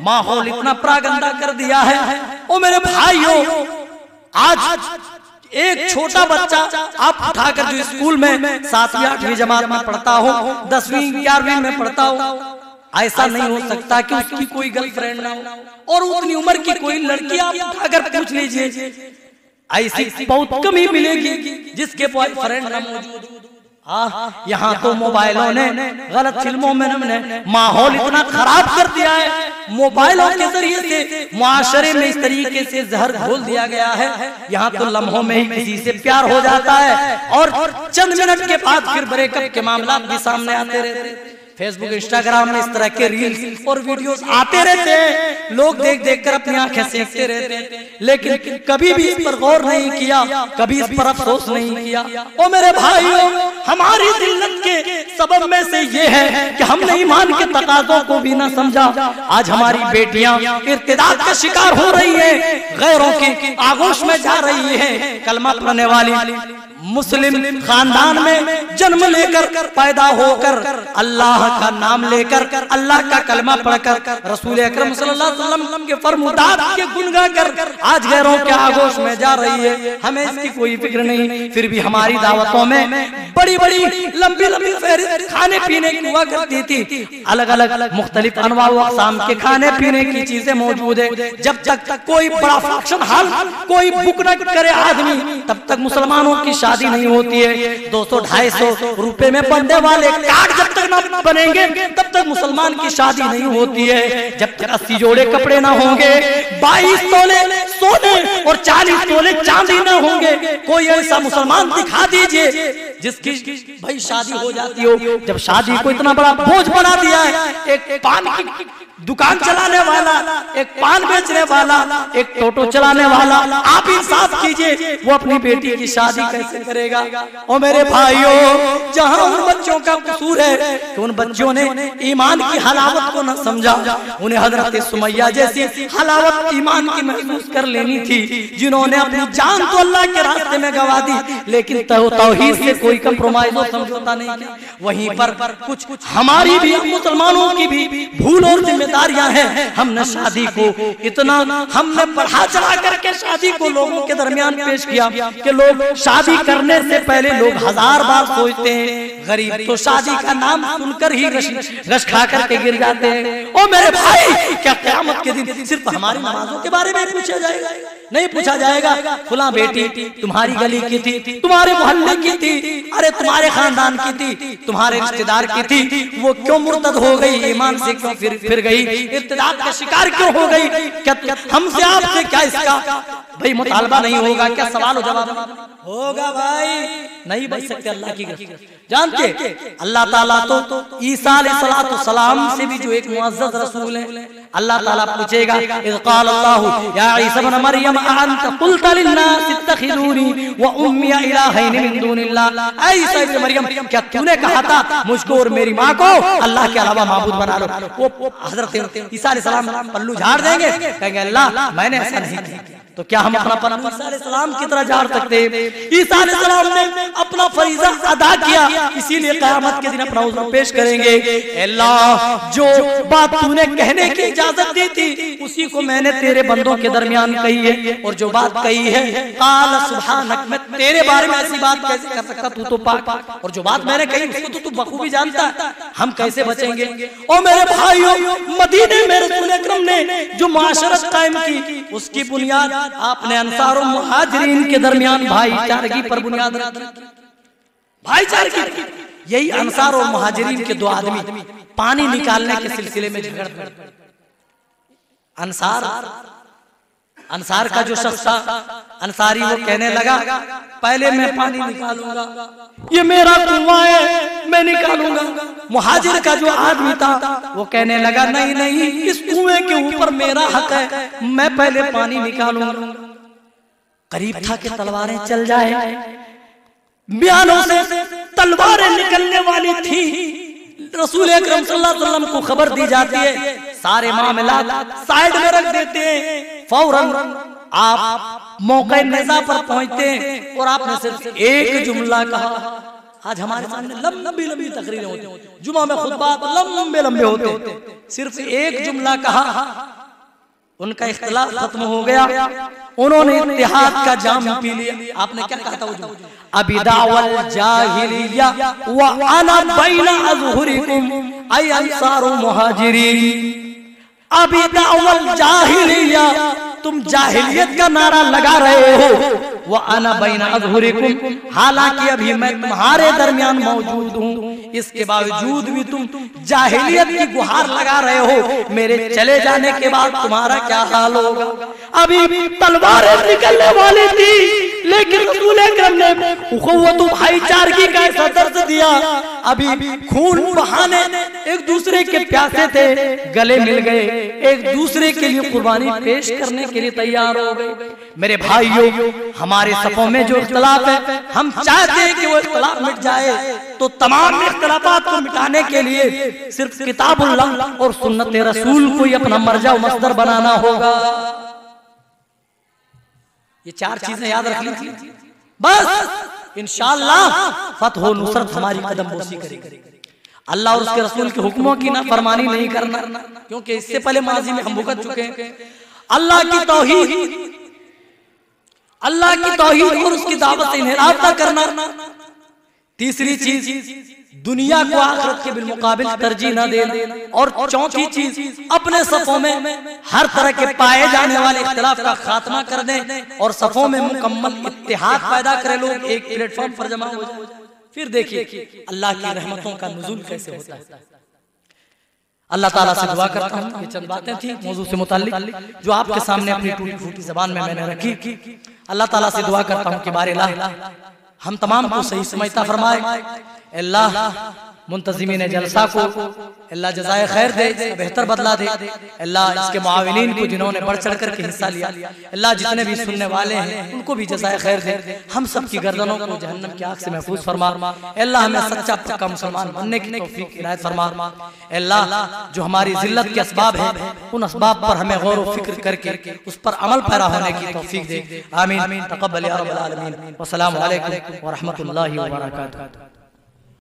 माहौल इतना प्रागंदा कर दिया है। ओ मेरे भाइयों, आज एक छोटा बच्चा आप उठाकर जो स्कूल में 7वीं 8वीं जमात में पढ़ता हो, 10वीं 11वीं में पढ़ता हो, ऐसा नहीं हो सकता कि उसकी कोई गर्लफ्रेंड ना हो, और उतनी उम्र की कोई लड़की आप उठाकर पूछ लीजिए, ऐसी बहुत कम ही मिलेगी जिसके बॉयफ्रेंड ना मौजूद। यहाँ तो मोबाइलों ने, गलत फिल्मों में माहौल इतना खराब कर दिया है, मोबाइलों के जरिए से मुआशरे में इस तरीके से जहर घोल दिया गया है। यहाँ तो लम्हों में ही किसी से प्यार हो जाता है और चंद मिनट के बाद फिर ब्रेकअप के मामला भी सामने आते रहते हैं। फेसबुक, इंस्टाग्राम में इस तरह के रील्स और वीडियोस आते रहते हैं, लोग देख देख कर अपनी आंखें सेकते रहते हैं, लेकिन कभी भी इस पर गौर नहीं किया, कभी इस पर अफसोस नहीं किया। ओ मेरे भाइयों, हमारी जिल्लत के सबब में से ये है कि हमने ईमान के तकाज़ों को भी ना समझा। आज हमारी बेटियां इर्तिदाद का शिकार हो रही है, गैरों के आगोश में जा रही है। कलमा पढ़ने वाली मुस्लिम खानदान में जन्म लेकर, पैदा होकर, अल्लाह का नाम लेकर, अल्लाह का कलमा पढ़कर, रसूल अकरम सल्लल्लाहु अलैहि वसल्लम के फरमुदात के गुण गाकर आज गैरों के आगोश में जा रही है। हमें इसकी कोई फिक्र नहीं, फिर भी हमारी दावतों में बड़ी बड़ी लंबी लंबी फहरिस्त खाने पीने की हुआ करती थी। अलग अलग मुख्तलिफ अनवा व अक़साम के खाने पीने की चीजें मौजूद है। जब तक कोई बड़ा फंक्शन हॉल कोई बुक न करे आदमी, तब तक मुसलमानों की शादी नहीं होती है। 200-250 रुपए में बनने वाले कार्ड जब तक न बनेंगे तब तक मुसलमान की शादी नहीं होती है। जब तक 80 जोड़े कपड़े ना होंगे, 22 तोले सोने और 40 तोले चांदी ना होंगे, कोई ऐसा मुसलमान दिखा दीजिए जिसकी भाई शादी हो जाती हो। जब शादी को इतना बड़ा बोझ बना दिया है, एक पान की दुकान चलाने वाला, एक पान बेचने वाला, एक टोटो चलाने वाला, आप इंसाफ कीजिए वो अपनी बेटी की शादी कैसे करेगा? और मेरे भाइयों, जहां उन बच्चों का कसूर है कि उन बच्चों ने ईमान की हलावत को न समझा, उन्हें हजरत सुमैया जैसी हलावत ईमान की महसूस कर लेनी थी, जिन्होंने अपनी जान तो अल्लाह के रास्ते में गवा दी, लेकिन तौहीद से कोई कंप्रोमाइज और समझौता नहीं किया। वहीं पर कुछ हमारी भी, मुसलमानों की भी भूल और जिम्मेदारियां हैं। हमने शादी को इतना, हमने बढ़ा चढ़ा करके शादी को लोगों के दरमियान पेश किया कि लोग शादी करने से पहले लोग 1000 बार सोचते हैं। गरीब तो शादी का नाम सुनकर ही रश खा करके गिर जाते हैं। ओ मेरे भाई, क्या क़यामत के दिन सिर्फ हमारी नमाजों के बारे में पूछा जाएगा? नहीं पूछा जाएगा फुला बेटी तुम्हारी गली की थी, तुम्हारे मोहल्ले की थी, अरे तुम्हारे खानदान की थी, तुम्हारे रिश्तेदार की थी, वो क्यों मुर्तद हो गई, ईमान से क्यों फिर गई, इर्तिदाद का शिकार क्यों हो गई? क्या हमसे आपसे क्या इसका भाई मुतालबा नहीं होगा? क्या सवाल जवाब होगा? भाई नहीं बच सकते अल्लाह की कसम। जानते अल्लाह ताला तो ईसा अलैहिस्सलाम से भी जो एक मुअज़्ज़ज़ रसूल है, अल्लाह ताला पूछेगा, इज़ क़ाल अल्लाहु या ईसा इब्न मरियम अअंत क़ुल्त लिन्नास इत्तखिज़ूनी व उम्मी इलाहैन मिन दूनिल्लाह, ऐ ईसा इब्न मरियम, क्या तूने कहा था मुझको और मेरी माँ को अल्लाह के अलावा माबूद बना लो? वो हजरत ईसा अलैहिस्सलाम पल्लू झाड़ देंगे, कहेंगे अल्लाह मैंने ऐसा नहीं किया। तो क्या हम अपना पन ईसा अलैहिस्सलाम की तरह जान सकते हैं? ईसा अलैहिस्सलाम ने अपना फरीज़ा अदा किया, इसीलिए क़यामत के दिन अपना उज़्र पेश करेंगे। अल्लाह, जो बात तूने कहने की इजाजत दी थी उसी को मैंने तेरे बंदों के दरमियान कही है, और जो बात कही है क़ाल सुब्हानक, मैं तेरे बारे में ऐसी बात कैसे कर सकता, तू तो पाक, और जो बात मैंने कही उसको तो तू बखूबी जानता है, हम कैसे बचेंगे? और मेरे भाइयों, मदीने में रसूल अकरम ने जो मुआशरत कायम की उसकी बुनियाद आपने अंसार और मुहाजिरीन के दरमियान भाईचारगी पर बुनियाद रखी। भाईचारगी, यही अंसार और मुहाजिरीन के दो आदमी पानी निकालने के सिलसिले में झगड़ पड़े। अंसार का जो शख्स था अंसारी, वो कहने लगा पहले मैं पानी निकालूंगा, ये मेरा कुआं है, मैं निकालूंगा। मुहाजिर का जो आदमी था वो कहने लगा नहीं नहीं, इस कुएं के ऊपर मेरा हक है, मैं पहले पानी निकालूंगा। करीब था कि तलवारें चल जाए, बयानों से तलवारें निकलने वाली थी। रसूल अकरम सल्लल्लाहु अलैहि वसल्लम को खबर दी जाती है, सारे मामलात साइड में रख देते हैं, फौरन आप मौके निज़ा पर पहुंचते हैं और आपने सिर्फ एक जुमला कहा। आज हमारे सामने लंबी लंबी तकरीरें होती हैं, जुमा में खुतबा लंबे लंबे होते हैं, सिर्फ एक जुमला कहा, उनका इख्तिलाफ खत्म हो गया, उन्होंने इत्तेहाद का जाम पी लिया। आपने क्या कहा था? अबी दावल जाहिलिया व अना बैना अज़हुरिकुम ay अंसार मुहाजिरीन। अबी दावल जाहिलिया, तुम जाहिलियत का नारा लगा रहे हो, व अना बैना अज़हुरिकुम, हालांकि अभी मैं तुम्हारे दरमियान मौजूद हूँ, इसके बावजूद भी तुम जाहिलियत की गुहार लगा रहे हो। मेरे चले जाने के बाद तुम्हारा क्या हाल होगा? अभी तलवारें निकलने वाली थी, लेकिन रसूल अकरम ने उखुव्वत भाईचारगी का ऐसा दर्ज दिया। अभी खून बहाने एक दूसरे के प्यासे थे, गले मिल गए, एक दूसरे के लिए कुर्बानी पेश करने के लिए तैयार हो गए। मेरे भाइयों, हमारे सफों में जो इख्तिलाफ है, हम चाहते हैं कि वो इख्तिलाफ मिट जाए, तो तमाम इख्तिलाफात को मिटाने के लिए सिर्फ किताबुल्लाह और सुन्नत रसूल को ही अपना मर्जा व मस्दर बनाना होगा। ये चार चीजें याद रख ली, बस इंशाअल्लाह फतह व नुसरत हमारी कदमबोसी करेगी। अल्लाह और उसके रसूल के हुक्मों की नाफरमानी नहीं करना, क्योंकि इससे पहले माजी में हम भुगत चुके हैं। अल्लाह की तौहीद और उसकी दावत से इन्हिराफ न करना। तीसरी चीज, दुनिया को आखिरत के बिलमुकाबिल तरजीह न देना। और चौथी चीज, अपने सफों में हर तरह के पाए जाने वाले इख्तिलाफ का खात्मा कर दें और सफों में मुकम्मल इत्तेहाद पैदा करें, लोग एक प्लेटफॉर्म पर जमा हो जाए। फिर देखिए अल्लाह की रहमतों का नुज़ूल कैसे होता है। अल्लाह ताला से दुआ करता हूँ, ये चंद बातें थी मौजू से मुताल्लिक जो आपके सामने अपनी टूटी फूटी ज़बान में मैंने रखी। अल्लाह ताला से दुआ करता हूँ कि बारे हम तमाम को सही समझता फरमाए। अल्लाह मुंतज़िमीन जलसा को अल्लाह जज़ाए खैर दे, बेहतर बदला दे। अल्लाह इसके मुआविनीन को जिन्होंने बढ़ चढ़ कर के हिस्सा लिया, अल्लाह जितने भी सुनने वाले हैं उनको भी जज़ाए खैर दे। हम सब की गर्दनों को जहन्नम की आग से महफूज फरमा। अल्लाह हमें सच्चा पक्का मुसलमान बनने की तौफीक इनायत फरमा। अल्लाह जो हमारी जिल्लत के असबाब है, उन असबाब पर हमें गौर व फिक्र करके उस पर अमल पैरा होने की तौफीक दे। आमीन। तक़ब्बल या रब्बल आलमीन। वस्सलामु अलैकुम व रहमतुल्लाहि व बरकातुहू।